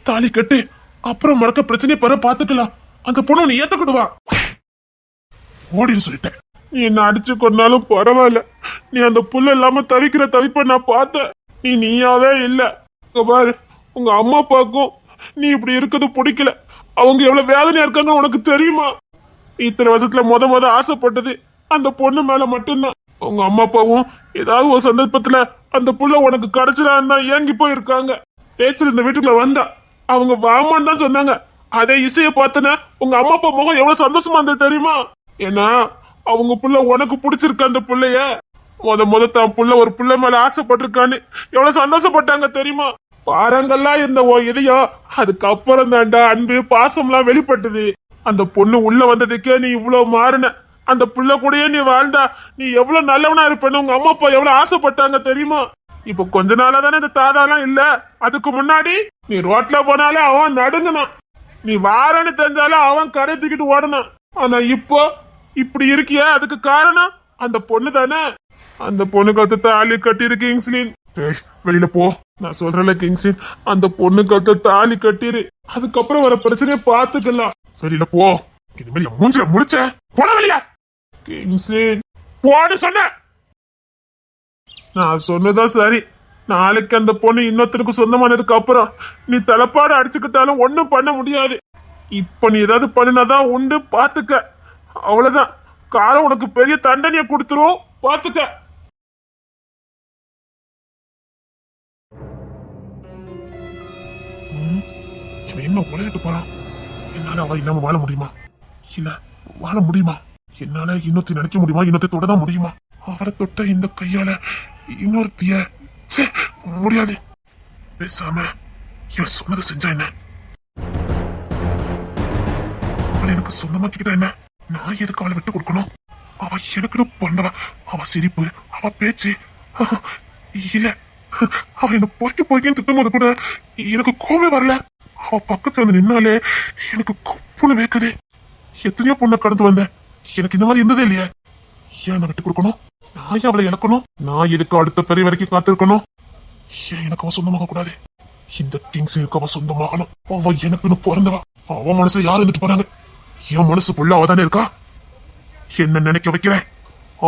தாலி கட்டு, அப்புறம் மறக்க பிரச்சனையை பெற பாத்துக்கலாம். அந்த பொண்ணு நீ ஏத்துக்கிடுவா. ஓடின்னு சொல்லிட்டேன். நீ என்ன அடிச்சு கொண்டாலும் பரவாயில்ல, நீ அந்த புள்ள இல்லாம தவிக்கிற தவிப்ப நான் பார்த்தேன். நீ நீயாவே இல்ல. இங்க பாரு, உங்க அம்மா அப்பாவுக்கும் நீ இப்படி இருக்கிறது பிடிக்கல. அவங்க எவ்வளவு வேதனையா இருக்காங்க உனக்கு தெரியுமா? இத்தனை வருஷத்துல முத ஆசைப்பட்டது அந்த பொண்ணு மேல மட்டும்தான். உங்க அம்மா அப்பாவும் ஏதாவது ஒரு சந்தர்ப்பத்துல அந்த புள்ள உனக்கு கிடைச்சிடான்னு தான் ஏங்கி போயிருக்காங்க. பேச்சு இந்த வீட்டுக்குள்ள வந்தா அவங்க வாமான்னு தான் சொன்னாங்க. அதே இசைய பார்த்தன உங்க அம்மா அப்பா முகம் எவ்வளவு சந்தோஷமா இருந்தது தெரியுமா? ஏன்னா அவங்க புள்ள உனக்கு பிடிச்சிருக்க. அந்த புள்ளைய முத தான் புள்ள ஒரு புள்ள மேல ஆசைப்பட்டிருக்கான்னு எவ்வளவு சந்தோஷப்பட்டாங்க தெரியுமா? பாரங்கள்லாம் இருந்த ஓ இதயம் அதுக்கப்புறம் தாண்டா அன்பு பாசம்லாம் வெளிப்பட்டது. அந்த பொண்ணு உள்ள வந்ததுக்கே நீ இவ்வளவு மாறின. அந்த புள்ள கூடயே நீ வாழ்ந்தா நீ எவ்வளவு நல்லவனா இருப்பேன்னு உங்க அம்மா அப்பா எவ்வளவு ஆசைப்பட்டாங்க தெரியுமா? இப்ப கொஞ்ச நாளா தானே இந்த தாதாலாம் இல்ல. அதுக்கு முன்னாடி நீ ரோட்ல போனாலே அவன் நடுங்கினான். நீ வாரன்னு தெரிஞ்சாலும் அவன் கரை தூக்கிட்டு ஓடனான். ஆனா இப்போ இப்படி இருக்கிய, அதுக்கு காரணம் அந்த பொண்ணு தானே. அந்த பொண்ணு கத்து தாலி கட்டிரு கிங்ஸ்லின். வெளியில போ, நான் சொல்றேன்ல கிங்ஸ்லின், அந்த பொண்ணு கத்து தாலி கட்டிரு. அதுக்கப்புறம் வர பிரச்சனைய பாத்துக்கலாம். வெளியில போ. இனிமேல் என் மூஞ்சில முடிச்ச போன வெளியா. கிங்ஸ்லின் போன்னு சொன்ன. நான் சொன்னதா சரி. நாளைக்கு அந்த பொண்ணு இன்னொருத்தருக்கு சொந்தமானதுக்கு அப்புறம் நீ தலைப்பாடு அடிச்சுக்கிட்டாலும் ஒண்ணும் பண்ண முடியாது. இப்ப நீ ஏதாவது பண்ணினாதான் உண்டு, பாத்துக்க. அவ்வளவுதான், காலம் உனக்கு பெரிய தண்டனையை கொடுத்துரும், பாத்துக்க. என்ன உலகிட்டு போறான்? என்னால அவ இல்லாம வாழ முடியுமா? இல்ல வாழ முடியுமா? என்னால இன்னொருத்தி நினைக்க முடியுமா? இன்னொருத்தி தொடதான் முடியுமா? அவரை தொட்ட இந்த கையால இன்னொருத்திய முடியாது. பேசாம இவன் சொன்னதை செஞ்சா என்ன? அவளை எனக்கு சொந்தமாக்கிக்கிட்ட என்ன? நான் எதுக்கு அவளை விட்டு கொடுக்கணும்? அவ எனக்கு பண்ணவ. அவ சிரிப்பு, அவ பேச்சு, இல்ல அவ என்ன போய்க்கு திட்டும் போது கூட எனக்கு கோவே வரல. அவ பக்கத்துல வந்து நின்னாலே எனக்கு குப்புன்னு வேக்குது. எத்தனையோ பொண்ணை கடந்து வந்த, எனக்கு இந்த மாதிரி இருந்ததே இல்லையே. ஏன் நான் விட்டு கொடுக்கணும்? நான் அவளை இழக்கணும்? நான் எதுக்கு அடுத்த பெரிய வரைக்கும் காத்திருக்கணும்? ஏன் எனக்கு அவ சொந்தமாக கூடாது? இந்த கிங்ஸுக்கு அவ சொந்தமாகணும். அவ எனக்குன்னு பிறந்தவா. அவ மனசு யார் இருந்துட்டு போறாங்க? என் மனசு ஃபுல்லா அவ தானே இருக்கா. என்ன நினைக்க வைக்கிறேன்?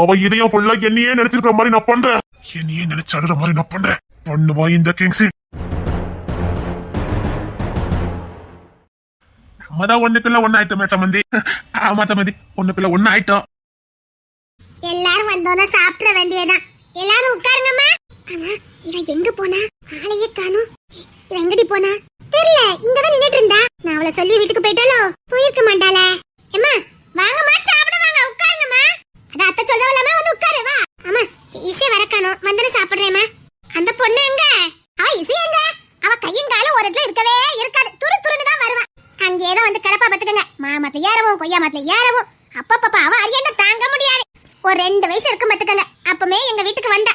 அவ இதயம் ஃபுல்லா என்னையே நினைச்சிருக்கிற மாதிரி நான் பண்றேன். என்னையே நினைச்சு அழுற மாதிரி நான் பண்றேன். பண்ணுவா இந்த கிங்ஸ். நம்மதான் ஒண்ணுக்குள்ள ஒண்ணு ஆயிட்டோமே சம்பந்தி. ஆமா சம்பந்தி, ஒண்ணுக்குள்ள ஒண்ணு ஆயிட்டோம். எல்லாரும் வந்தோன்னா சாப்பிட வேண்டியதான். எல்லாரும் உட்காருங்கம்மா. ஆனா இவ எங்க போனா? ஆளையே காணோம். இவ எங்கடி போனா தெரியல. இங்கதான் நின்னுட்டு இருந்தா. நான் அவளை சொல்லி வீட்டுக்கு போயிட்டாலோ? போயிருக்க மாட்டாளே. அம்மா வாங்கம்மா, சாப்பிட வாங்க, உட்காருங்கம்மா. அதான் அத்தை சொல்லவலாமா, வந்து உட்காரு வா. ஆமா இசை வர காணோம், வந்தன சாப்பிடுறேம்மா. அந்த பொண்ணு எங்க? அவ இசை எங்க? அவ கையும் காலும் ஒரு இடத்துல இருக்கவே இருக்காது. துரு துருன்னு தான் வருவா. அங்கேதான் வந்து கிடப்பா பாத்துக்கங்க. மாமத்துல ஏறவும் கொய்யா மரத்துல ஏறவும். அப்பப்பா அவ அரியண்ட தாங்க முடியாது. ஒரு 2 வயசு இருக்கும் பாத்துக்கங்க. அப்பமே எங்க வீட்டுக்கு வந்தா.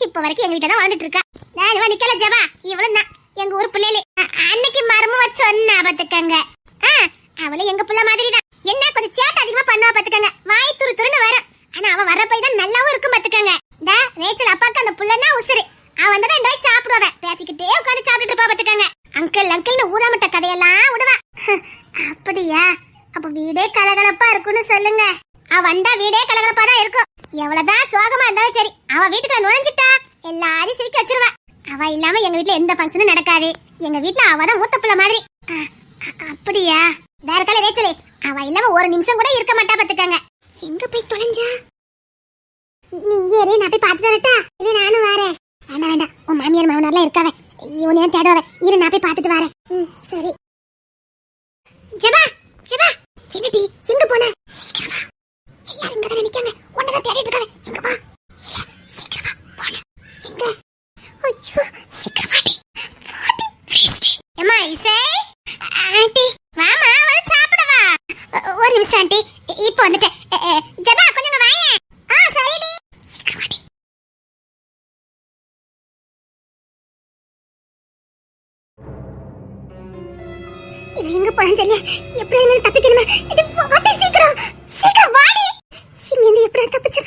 இப்ப வரைக்கும் எங்க வீட்டுல தான் வாழ்ந்துட்டு இருக்கா. நான் நிக்கல ஜவா, இவளும் தான் எங்க ஊர் பிள்ளைல. அன்னைக்கு மரமும் வச்சு சொன்னா பாத்துக்கங்க. அவளை எங்க புள்ள மாதிரி தான். என்ன கொஞ்சம் சேட்டை அதிகமா பண்ணுவா பாத்துக்கங்க. வாய் துரு துருன்னு வரும். ஆனா அவ வர போய் தான் நல்லாவும் இருக்கும் பாத்துக்கங்க. ரேச்சல் அப்பாக்கு அந்த புள்ளனா உசுரு. அவ வந்து 2 வாய் சாப்பிடுவா. பேசிக்கிட்டே உட்காந்து சாப்பிட்டுட்டு இருப்பா பாத்துக்கங்க. அங்கிள் அங்கிள்னு ஊதாமட்ட கதையெல்லாம் விடுவா. அப்படியா? அப்ப வீடே கலகலப்பா இருக்குன்னு சொல்லுங்க. அவ வந்தா வீடே கலகலப்பா தான் இருக்கும். எவ்வளவுதான் சோகமா இருந்தாலும் சரி, அவ வீட்டுக்குள்ள நுழைஞ்சிட்டா எல்லாரையும் சிரிக்க வச்சிருவா. அவ இல்லாம எங்க வீட்டுல எந்த ஃபங்க்ஷனும் நடக்காது. எங்க வீட்டுல அவதான் மூத்த புள்ள மாதிரி. அப்படியா? வேற கால ரேச்சலே, அவ இல்லாம ஒரு நிமிஷம் கூட இருக்க மாட்டா பாத்துக்கங்க. எங்க போய் தொலைஞ்சா? நீங்க ஏறி நான் போய் பாத்துட்டு வரட்டா? இது நானும் வரேன். வேண்டாம் வேண்டாம், உன் மாமியார் மாமனார்லாம் இருக்காவ. இவனையும் தேடுவ. இரு நான் போய் பாத்துட்டு வரேன். சரி. ஜபா ஜபா, என்னடி எங்க போன? எல்லாரும் இங்க தான் நிக்காங்க. ஒன்னதான் தேடிட்டு இருக்காங்க. எங்க வா. சீக்கிரமா போன. எங்க? ஐயோ சீக்கிரம் வாடி. வாடி ப்ளீஸ். அம்மா இசை. ஆண்டி வாமா, வந்து சாப்பிட வா. ஒரு நிமிஷம் ஆண்டி, இப்போ வந்துட்டேன். ஜபா கொஞ்சம் வாயே. சரிடி. சீக்கிரம் வாடி. இவன் எங்க போறான்னு தெரியல. எப்படி தப்பிக்கணுமா? இது வாட்டி சீக்கிரம். சீக்கிரம் வாடி. இங்க இருந்து எப்படி தப்பிச்சு?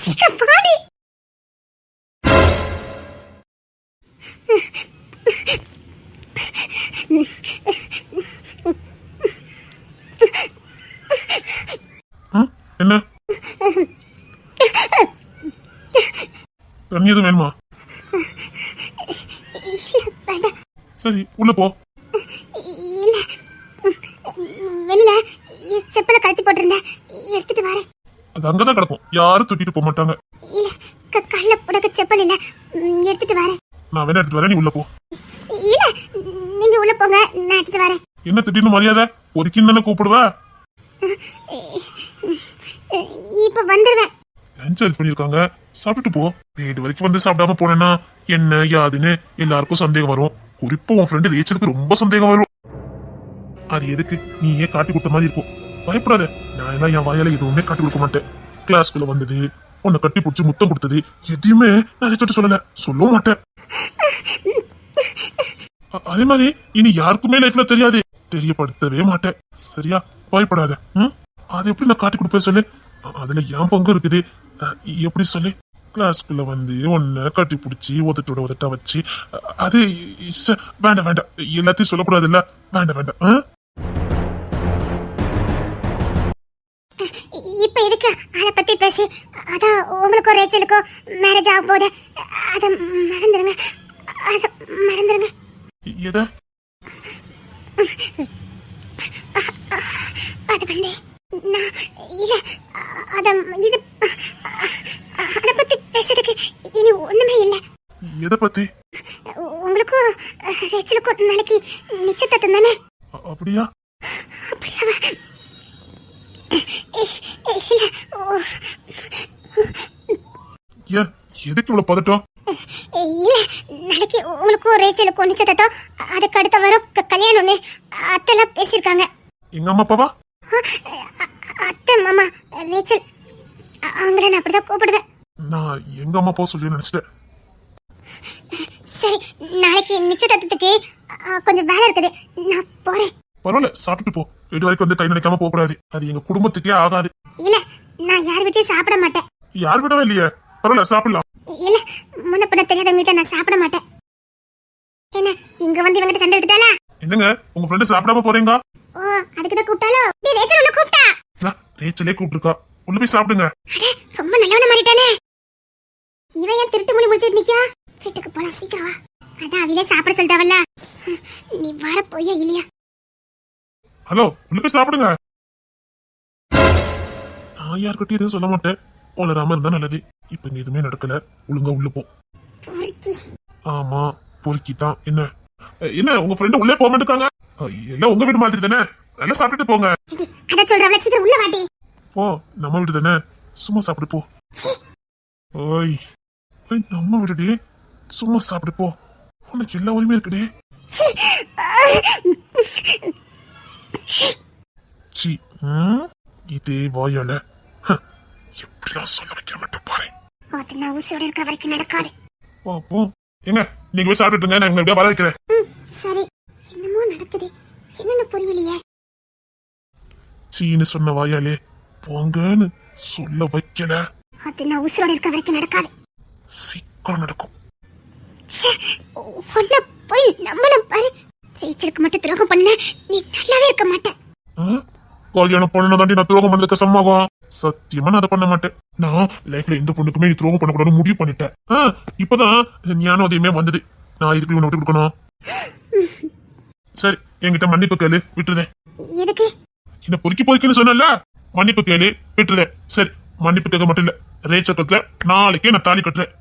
சீக்கிரம் வாடி. என்ன தண்ணி எதுவும் வேணுமா? வேண்டாம். சரி உள்ள போ. இல்ல, வெளில செப்பல கழட்டி போட்டிருந்தேன், எடுத்துட்டு வரேன். அது அங்கதான் கிடக்கும், யாரும் தூக்கிட்டு போக மாட்டாங்க. இல்ல, கல்ல புடக்க செப்பல் இல்ல, எடுத்துட்டு வரேன். நான் வேணா எடுத்து வரேன், நீ உள்ள போ. இல்ல, நீங்க உள்ள போங்க, நான் எடுத்துட்டு வரேன். என்ன திடீர்னு மரியாதை? ஒருக்கின்னு தானே கூப்பிடுவ? இப்ப வந்துருவேன். லஞ்ச் அரேஞ்ச் பண்ணிருக்காங்க, சாப்பிட்டுட்டு போ. வீடு வரைக்கும் வந்து சாப்பிடாம போனேன்னா என்ன யாதுன்னு எல்லாருக்கும் சந்தேகம் வரும். குறிப்பா உன் ஃப்ரெண்டு ரேச்சலுக்கு ரொம்ப சந்தேகம் வரும். அது எதுக்கு நீயே காட்டி கொடுத்த மாதிரி இருக்கும். பயப்படாத, நான் எல்லாம் என் வாயால எதுவுமே காட்டி கொடுக்க மாட்டேன். கிளாஸ்க்குள்ள வந்தது, உன்னை கட்டி பிடிச்சி முத்தம் கொடுத்தது எதையுமே நான் ரேச்சல்ட்ட சொல்லல, சொல்லவும் மாட்டேன். அதே மாதிரி இனி யாருக்குமே லைஃப்ல தெரியாது, தெரியப்படுத்தவே மாட்டேன். சரியா? பயப்படாத. அது எப்படி நான் காட்டி கொடுப்பேன் சொல்லு? அதுல என் பங்கு இருக்குது. எப்படி சொல்லு? கிளாஸ்க்குள்ள வந்து உன்னை கட்டி பிடிச்சி உதட்டா வச்சு அது வேண்டாம் வேண்டாம், எல்லாத்தையும் சொல்லக்கூடாது இல்ல. வேண்டாம் வேண்டாம். இப்ப எதுக்கு அத பத்தி பேசி? அதான் உங்களுக்கும் ரேச்சலுக்கும் மேரேஜ் ஆக போகுது, அத மறந்துருங்க. அத மறந்துருங்க. எத? அது வந்து நான் இல்ல, அத இது அத பத்தி பேசுறதுக்கு இனி ஒண்ணுமே இல்ல. எதை பத்தி? உங்களுக்கும் ரேச்சலுக்கும் நாளைக்கு நிச்சயதார்த்தம் தானே? அப்படியா? அப்படியா? இல்ல, ஏன் எதுக்கு இவ்வளவு பதட்டம்? இல்ல, நாளைக்கு உங்களுக்கும் ரேச்சலுக்கும் நிச்சயதார்த்தம், அதுக்கு அடுத்த வாரம் கல்யாணம்னு அத்தெல்லாம் பேசியிருக்காங்க. எங்க அம்மா அப்பாவா? அத்தை மாமா ரேச்சல், அவங்கள நான் அப்படிதான் கூப்பிடுவேன். நான் எங்க அம்மா அப்பா சொல்லி நினைச்சிட்டேன். சரி, நாளைக்கு நிச்சயதார்த்தத்துக்கு கொஞ்சம் வேலை இருக்குது, நான் போறேன். பரவாயில்ல, சாப்பிட்டு போ. வீடு வரைக்கும் வந்து கை நினைக்காம போக கூடாது, அது எங்க குடும்பத்துக்கே ஆகாது. இல்ல, நான் யார் வீட்டையும் சாப்பிட மாட்டேன். யார் விடவே இல்லையே. பரவாயில்ல, சாப்பிடலாம். இல்ல, முன்ன பின்ன தெரியாத வீட்டை நான் சாப்பிட மாட்டேன். என்ன இங்க வந்து இவங்கிட்ட சண்டை எடுத்துட்டாளா? என்னங்க உங்க ஃப்ரெண்டு சாப்பிடாம போறீங்க? ஓ, அதுக்குதான் கூப்பிட்டாலோ? நீ ரேச்சல் உள்ள கூப்பிட்டா? ரேச்சலே கூப்பிட்டுருக்கா, உள்ள போய் சாப்பிடுங்க. அட, ரொம்ப நல்லவன மாறிட்டானே. இவன் ஏன் திருட்டு மொழி முடிச்சிட்டு நிக்கா? வீட்டுக்கு போலாம், சீக்கிரம் வா. அதான் அவிலே சாப்பிட சொல்லிட்டாவல்ல, நீ வர போயா இல்லையா? ஹலோ, உள்ள போய் சாப்பிடுங்க. நான் யார்கிட்டயும் எதுவும் சொல்ல மாட்டேன், உளராம இருந்தா நல்லது. இப்ப இங்க எதுவுமே நடக்கல, ஒழுங்கா உள்ள போ. பொறுக்கி. ஆமா, பொறுக்கி தான். என்ன என்ன உங்க ஃப்ரெண்டு உள்ளே போக மாட்டாங்க? எல்லாம் உங்க வீடு மாதிரி தானே, நல்லா சாப்பிட்டுட்டு போங்க. அத சொல்றவள சீக்கிரம் உள்ள வாடி. போ, நம்ம வீடு தானே, சும்மா சாப்பிடு போ. ஓய், நம்ம வீடுடி, சும்மா சாப்பிடு போ. உனக்கு எல்லா உரிமையும் இருக்குடி. சி, இதே வாயால எப்படிலாம் சொல்ல வைக்க மாட்டேன் பாரு. அது நான் உசுரோட இருக்க வரைக்கும் நடக்காது. போ. எங்க நீங்க போய் சாப்பிட்டுங்க, நான் எப்படியா வர வைக்கிறேன். சரி, என்னமோ நடக்குது, என்னன்னு புரியலையே. சீனு சொன்ன வாயாலே போங்கன்னு சொல்ல வைக்கல. அது நான் உசுரோட இருக்க வரைக்கும் நடக்காது. சீக்கிரம் நடக்கும். ஒன்ன போய் நம்மளும் பாரு. ரேச்சலுக்கு மட்டும் துரோகம் பண்ண நீ நல்லாவே இருக்க மாட்டேன். கல்யாணம் பண்ண தாண்டி நான் துரோகம் பண்ணதுக்கு சம்மாகும். சத்தியமா நான் அதை பண்ண மாட்டேன். நான் லைஃப்ல எந்த பொண்ணுக்குமே நீ துரோகம் பண்ணக்கூடாதுன்னு முடிவு பண்ணிட்டேன். இப்பதான் ஞானோதயமே வந்தது. நான் இதுக்கு இவனை விட்டு கொடுக்கணும். சரி, என்கிட்ட மன்னிப்பு கேளு, விட்டுருதேன். எதுக்கு? என்ன பொறுக்கின்னு சொன்னல, மன்னிப்பு கேளு, விட்டுருதேன். சரி, மன்னிப்பு கேட்க மட்டும் இல்ல, ரேச்சல் கட்டுற நாளைக்கே நான் தாலி கட்டுறேன்.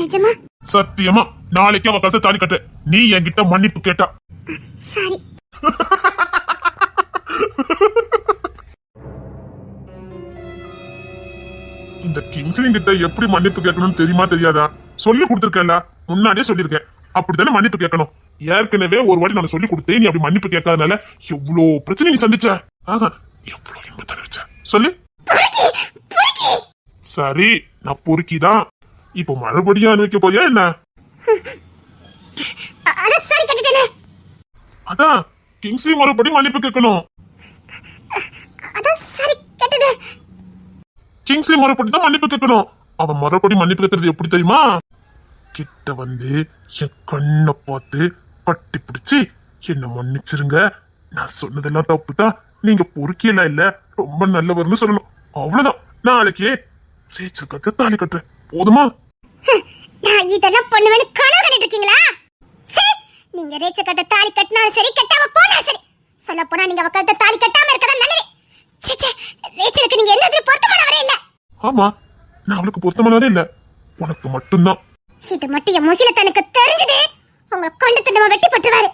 நிஜமா? சத்தியமா நாளைக்கே அவ கழுத்து தாலி கட்டுறேன், நீ என்கிட்ட மன்னிப்பு கேட்டா. சரி. இந்த கிங்ஸ்லிங் கிட்ட எப்படி மன்னிப்பு கேட்கணும்னு தெரியுமா தெரியாதா? சொல்லி கொடுத்துருக்கேன்ல, முன்னாடியே சொல்லியிருக்கேன். அப்படித்தானே மன்னிப்பு கேட்கணும். ஏற்கனவே ஒரு வாட்டி நான் சொல்லி கொடுத்தேன், நீ அப்படி மன்னிப்பு கேட்காதனால எவ்வளோ பிரச்சனை நீ சந்திச்ச. எவ்வளோ இன்பத்தை வச்ச சொல்லு. சரி, நான் பொறுக்கிதான். இப்போ மறுபடியும் அனுபவிக்க போறியா என்ன? அதான் கிங்ஸ்லி மறுபடியும் மன்னிப்பு கேட்கணும். அதான் கிங்ஸ்லி முறைப்படி தான் மன்னிப்பு கேட்கணும். அவன் முறைப்படி மன்னிப்பு கேட்கறது எப்படி தெரியுமா? கிட்ட வந்து என் கண்ணை பார்த்து கட்டி பிடிச்சி என்ன மன்னிச்சிருங்க, நான் சொன்னதெல்லாம் தப்பு தான், நீங்க பொறுக்கியெல்லாம் இல்ல, ரொம்ப நல்லவர்னு சொல்லணும். அவ்வளவுதான். நாளைக்கே ரேச்சல் கட்ட தாலி கட்டுறேன். போதுமா? நான் இதெல்லாம் பண்ணுவேன்னு கனவு கண்டுட்டு இருக்கீங்களா? சரி, நீங்க ரேச்ச கட்ட தாலி கட்டினாலும் சரி, கட்டாம போனாலும் சரி, சொல்ல போனா நீங்க அவ கட்ட தாலி கட்டாம இருக்கதான் நல்லது. சே, ரேச்சலுக்கு நீங்க என்ன பொருத்தமானவரே இல்ல. ஆமா, நான் அவளுக்கு பொருத்தமானதே இல்ல, உனக்கு மட்டும்தான். இது மட்டும் என் முகிலத்தனுக்கு தெரிஞ்சது, உங்களை கொண்டு திண்டமா வெட்டி பட்டுவாரு.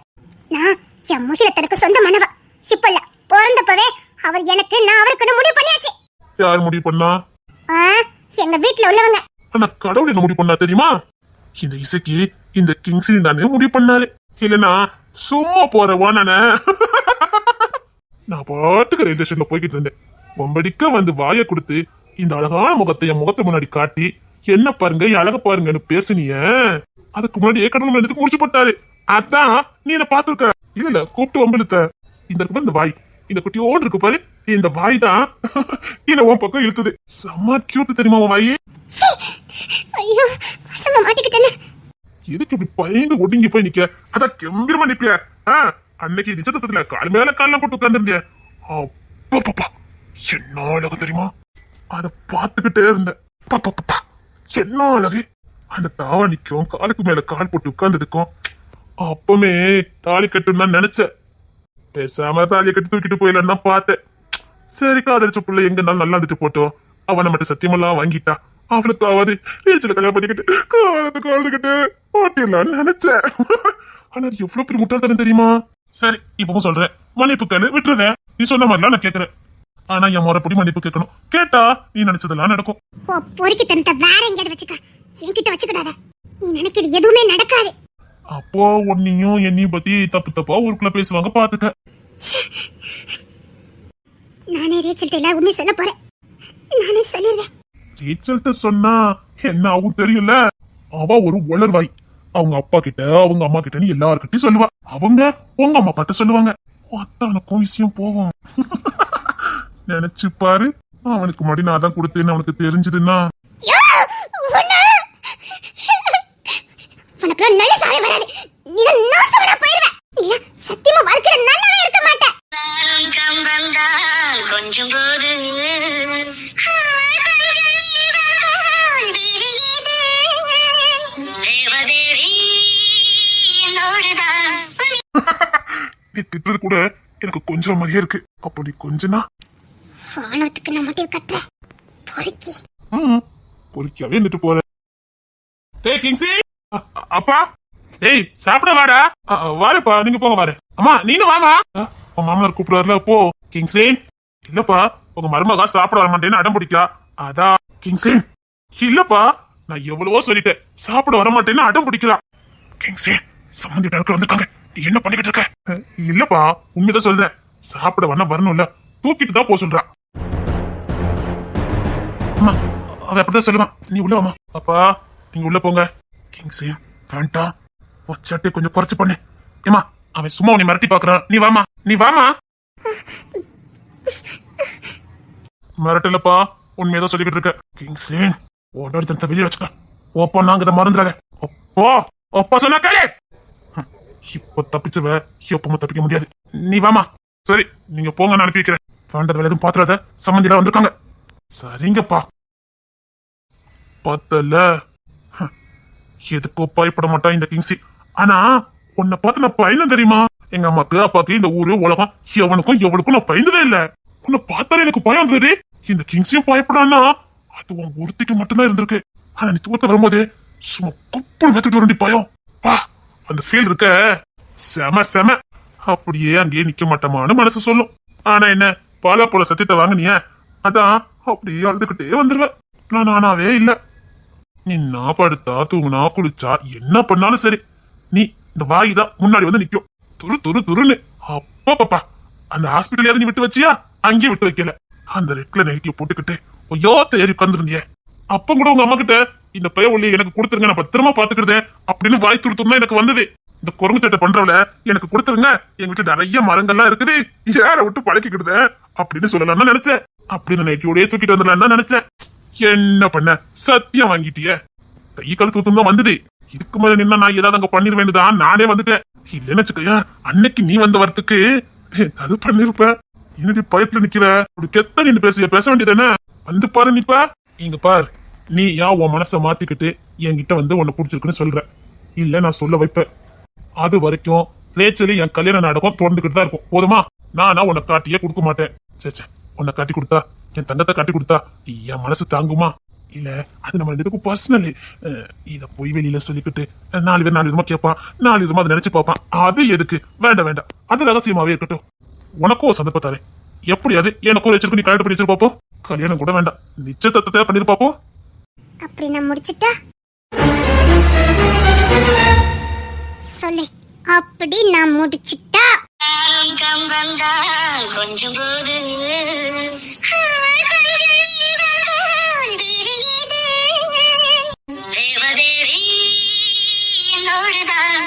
நான் என் முகிலத்தனுக்கு சொந்தமானவ. இப்ப இல்ல, பிறந்தப்பவே அவர் எனக்கு, நான் அவருக்குன்னு முடிவு பண்ணியாச்சு. யார் முடிவு பண்ணா? எங்க வீட்டுல உள்ளவங்க. ஆனா கடவுள் என்ன முடிவு பண்ணா தெரியுமா? இந்த இசைக்கு இந்த கிங்ஸ்லி தானே முடிவு பண்ணாரு. இல்லனா சும்மா போறவான நான் பாட்டுக்கு ரயில்வே ஸ்டேஷன்ல போய்கிட்டு இருந்தேன். பொம்படிக்க வந்து வாயை கொடுத்து இந்த அழகான முகத்தை என் முகத்தை முன்னாடி காட்டி என்ன பாருங்க அழக பாருங்கன்னு பேசுனிய. அதுக்கு முன்னாடி கடவுள் எடுத்து முடிச்சு போட்டாரு. அதான் நீ என்ன பாத்துருக்க. இல்ல கூப்பிட்டு வம்பிழுத்த. இந்த இருக்கு இந்த வாய், இந்த குட்டியோடு இருக்கு பாரு, இந்த வாய் தான் என்ன உன் பக்கம் இழுத்துது. செம்ம கியூட் தெரியுமா உன் வாயி? ஐயோ, பசங்க மாட்டிக்கிட்டேன்னு. எதுக்கு இப்படி பயந்து ஒடுங்கி போய் நிக்க? அதான் கம்பீரமா நிப்பிய. அன்னைக்கு நிஜத்துல கால் மேல கால்லாம் போட்டு உட்கார்ந்துருந்திய. அப்பா என்ன அழகு தெரியுமா? அத பாத்துக்கிட்டே இருந்தேன். பாப்பா என்ன அழகு. அந்த தாவணிக்கும் காலுக்கு மேல கால் போட்டு உட்கார்ந்ததுக்கும் அப்பமே தாலி கட்டுன்னு தான் நினைச்சேன். பேசாம தாலியை கட்டி தூக்கிட்டு போயிடலாம் தான் பார்த்தேன். சரி, காதலிச்ச புள்ள எங்க இருந்தாலும் நல்லா இருந்துட்டு போட்டோம். அவன் நம்மகிட்ட சத்தியமெல்லாம் வாங்கிட்டா, அவளுக்காவது ரேச்சல கல்யாணம் பண்ணிக்கிட்டு காலத்துக்கு வாழ்ந்துக்கிட்டு ஓட்டிடலான்னு நினைச்சேன். ஆனா அது எவ்வளவு பெரிய முட்டாள்தனம் தெரியுமா? சரி, இப்பவும் சொல்றேன், மன்னிப்பு கேளு, விட்டுருவேன். நீ சொன்ன மாதிரிலாம் நான் கேட்கறேன். ஆனா என் முறைப்படி மன்னிப்பு கேட்கணும். கேட்டா நீ நினைச்சதெல்லாம் நடக்கும். பொறுக்கி தனத்தை வேற எங்கேயாவது வச்சுக்க, என்கிட்ட வச்சுக்கிடாத. நீ நினைக்கிறது எதுவுமே நடக்காது. அப்போ உன்னையும் என்னையும் பத்தி தப்பு தப்பா ஊருக்குள்ள பேசுவாங்க, பாத்துக்க. நானே ரேச்சல்ட்ட எல்லாம் உண்மை சொல்ல போறேன். நானே சொல்லிடுறேன். ரேச்சல்ட்ட சொன்னா என்ன ஆகும் தெரியல. அவ ஒரு உளர்வாய். அவங்க அப்பா கிட்ட, அவங்க அம்மா கிட்டன்னு எல்லார்கிட்டயும் சொல்லுவா. அவங்க உங்க அம்மா பார்த்து சொல்லுவாங்க. அத்தானுக்கும் விஷயம் போகும். நினைச்சு பாரு, அவனுக்கு முன்னாடி நான் தான் கொடுத்தேன்னு அவனுக்கு தெரிஞ்சதுன்னா உனக்கு நல்ல சாலை வராது. நீ நாசமா போயிடுவ. நீ சத்தியமா வாழ்க்கையில நல்லாவே இருக்க மாட்ட. நானும் கம்பந்தான் கொஞ்சம் போது தேவதேவி என்னோடுதான். நீ திட்டுறது கூட எனக்கு கொஞ்சம் மாதிரியே இருக்கு. அப்படி கொஞ்சனா ஆணவத்துக்கு நான் மட்டும் கட்டுற பொறுக்கி. பொறுக்கியாவே இருந்துட்டு போற. டேய் கிங்ஸி, அப்பா, டேய் சாப்பிட வாடா. வாருப்பா, நீங்க போங்க வாரு. அம்மா நீனு வாமா. உன் மாமனார் கூப்பிடுறாருல, போ. கிங்ஸி, இல்லப்பா உங்க மருமகா சாப்பிட வர மாட்டேன்னு அடம் பிடிக்கா. அதான் கிங்ஸி, இல்லப்பா நான் எவ்வளவோ சொல்லிட்டேன், சாப்பிட வர மாட்டேன்னு அடம் பிடிக்கிறா. கிங்ஸி, சம்மந்தி டாக்டர் வந்திருக்காங்க, நீ என்ன பண்ணிக்கிட்டு இருக்க? இல்லப்பா உண்மைதான் சொல்றேன், சாப்பிட வேணா வரணும்ல, தூக்கிட்டு தான் போ சொல்றா. அம்மா அவ அப்படிதான் சொல்லுவான், நீ உள்ள வாமா. அப்பா நீங்க உள்ள போங்க. கிங்ஸி வேண்டாம், ஒச்சாட்டே கொஞ்சம் குறைச்சு பண்ணு. ஏமா அவன் சும்மா உன்னை மிரட்டி பாக்குறான், நீ வாமா, நீ வாமா. மிரட்டலப்பா, உண்மையதான் சொல்லிக்கிட்டு இருக்க. கிங்ஸி உன்னோட தனத்தை வெளியே வச்சுக்க. ஓப்பா நாங்க இதை மறந்துடாத. ஓ அப்பா சொன்னா கேளு. இப்ப தப்பிச்சவ எப்பவும் தப்பிக்க முடியாது. நீ வாமா. சரி நீங்க போங்க, நான் அனுப்பி வைக்கிறேன். வேண்டது வேலை எதுவும் பாத்துறாத, சம்மந்திலாம் வந்திருக்காங்க. சரிங்கப்பா. பார்த்தல எதுக்கோ பயப்பட மாட்டான் இந்த கிங்ஸி. ஆனா உன்னை பார்த்து நான் பயந்தேன் தெரியுமா? எங்க அம்மாக்கு அப்பாக்கு இந்த ஊரு உலகம் எவனுக்கும் எவனுக்கும் நான் பயந்ததே இல்ல. உன்னை பார்த்தாலே எனக்கு பயம் இருந்தது. இந்த கிங்ஸியும் பயப்படானா அது உன் ஒருத்திக்கு மட்டும்தான் இருந்திருக்கு. ஆனா நீ தூரத்தை வரும்போது சும்மா குப்பல் மேத்துட்டு வரண்டி பயம். பா அந்த ஃபீல் இருக்க செம செம. அப்படியே அங்கேயே நிக்க மாட்டோமான்னு மனசு சொல்லும். ஆனா என்ன பாலா போல சத்தியத்தை வாங்கினிய, அதான் அப்படியே அழுதுகிட்டே வந்துருவ. நான் நானாவே இல்ல. நீ நான் படுத்தா தூங்குனா குளிச்சா என்ன பண்ணாலும் சரி, நீ இந்த வாய் தான் முன்னாடி வந்து நிக்கும், துரு துரு துருன்னு. அப்பா பாப்பா அந்த ஹாஸ்பிட்டல் நீ விட்டு வச்சியா? அங்கேயே விட்டு வைக்கல. அந்த ரெட்ல நைட்ல போட்டுக்கிட்டு ஐயோ ஏறி உட்கார்ந்துருந்திய. அப்ப கூட உங்க அம்மா கிட்ட இந்த பைய ஒல்லி எனக்கு கொடுத்துருங்க, நான் பத்திரமா பாத்துக்கிறேன் அப்படின்னு வாய் துருத்துனா எனக்கு வந்தது. இந்த குரங்கு சட்டை பண்றவள எனக்கு கொடுத்துருங்க, எங்க வீட்டு நிறைய மரங்கள்லாம் இருக்குது, ஏற விட்டு பழக்கிக்கிடுத அப்படின்னு சொல்லலாம்னு நினைச்சேன். அப்படின்னு நைட்டியோடய தூக்கிட்டு வந்துடலான்னு நினைச்சேன். என்ன பண்ண, சத்தியம் வாங்கிட்டிய. கை கழுத்து ஊத்தும் தான் வந்துடு. இதுக்கு மேல நின்னா நான் ஏதாவது அங்க பண்ணிட வேண்டியதான். நானே வந்துட்டேன். இல்லன்னு வச்சுக்கயா, அன்னைக்கு நீ வந்த வரத்துக்கு அது பண்ணிருப்ப. என்னடி பயத்துல நிக்கிற? ஒரு கெத்த நின்று பேச வேண்டியதானே? வந்து பாரு நிப்பா. இங்க பார், நீ உன் மனசை மாத்திக்கிட்டு என்கிட்ட வந்து உன்னை பிடிச்சிருக்குன்னு சொல்ற. இல்ல நான் சொல்ல வைப்பேன். அது வரைக்கும் ரேச்சலி என் கல்யாண நாடகம் தொடர்ந்துகிட்டு தான் இருக்கும். போதுமா? நானா உன்னை காட்டியே கொடுக்க மாட்டேன். சேச்சே, உன்னை காட்டி கொடுத்தா, என் தங்கத்தை காட்டி கொடுத்தா என் மனசு தாங்குமா? இல்ல அது நம்ம ரெண்டுக்கும் பர்சனல். இத போய் வெளியில சொல்லிக்கிட்டு 4 பேர் 4 விதமா கேட்பான், 4 விதமா அதை நினைச்சு பார்ப்பான். அது எதுக்கு? வேண்டாம், அது ரகசியமாவே இருக்கட்டும். உனக்கும் ஒரு சந்தர்ப்பம் தரேன். எப்படியாவது எனக்கும் வச்சிருக்கு நீ கல்யாணம் பண்ணி வச்சிரு பாப்போம். கல்யாணம் கூட வேண்டாம், நிச்சயத்தை பண்ணிரு பாப்போம். அப்படி நான் முடிச்சிட்டா சொல்லு. அப்படி நான் முடிச்சிட்டா யாரும் கம்பந்தான் கொஞ்சம் போது தேவதேவி என்னோடுதான்